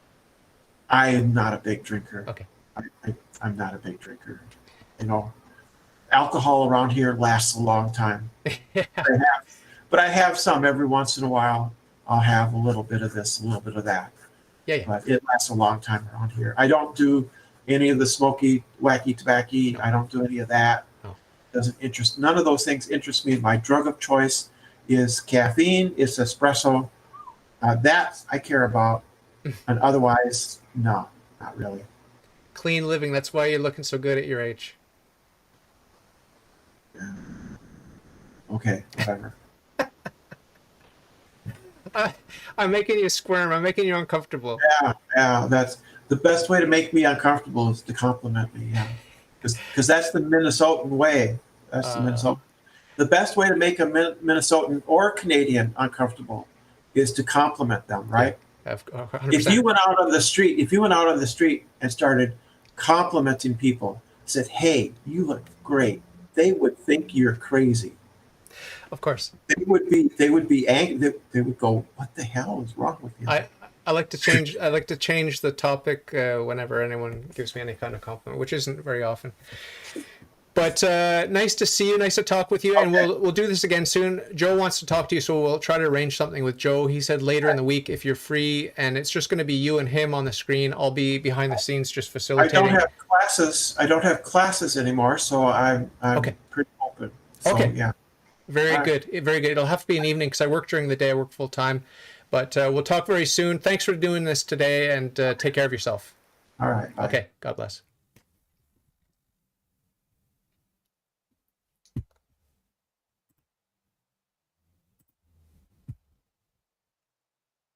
I am not a big drinker. Okay. I'm not a big drinker. You know, alcohol around here lasts a long time. Yeah. But I have some every once in a while. I'll have a little bit of this, a little bit of that. Yeah. But it lasts a long time around here. I don't do any of the smoky, wacky tobacco. No. I don't do any of that. No. Doesn't interest. None of those things interest me. My drug of choice is caffeine. It's espresso. That I care about, and otherwise, no, not really. Clean living. That's why you're looking so good at your age. Okay, whatever. I'm making you squirm. I'm making you uncomfortable. Yeah. That's the best way to make me uncomfortable is to compliment me. Yeah, because that's the Minnesotan way. That's the Minnesota. The best way to make a Minnesotan or Canadian uncomfortable is to compliment them, right? Yeah, 100%. If you went out on the street and started complimenting people, said, "Hey, you look great," they would think you're crazy. Of course. They would be angry. They would go, "What the hell is wrong with you?" I like to change. I like to change the topic whenever anyone gives me any kind of compliment, which isn't very often. But nice to see you. Nice to talk with you, and Okay. we'll do this again soon. Joe wants to talk to you, so we'll try to arrange something with Joe. He said later in the week if you're free, and it's just going to be you and him on the screen. I'll be behind the scenes just I facilitating. don't have classes. I don't have classes anymore, so I'm Okay. pretty open. So, Okay. yeah. Very All right. good. Very good. It'll have to be an evening because I work during the day. I work full time, but we'll talk very soon. Thanks for doing this today, and take care of yourself. All right. Bye. Okay. God bless.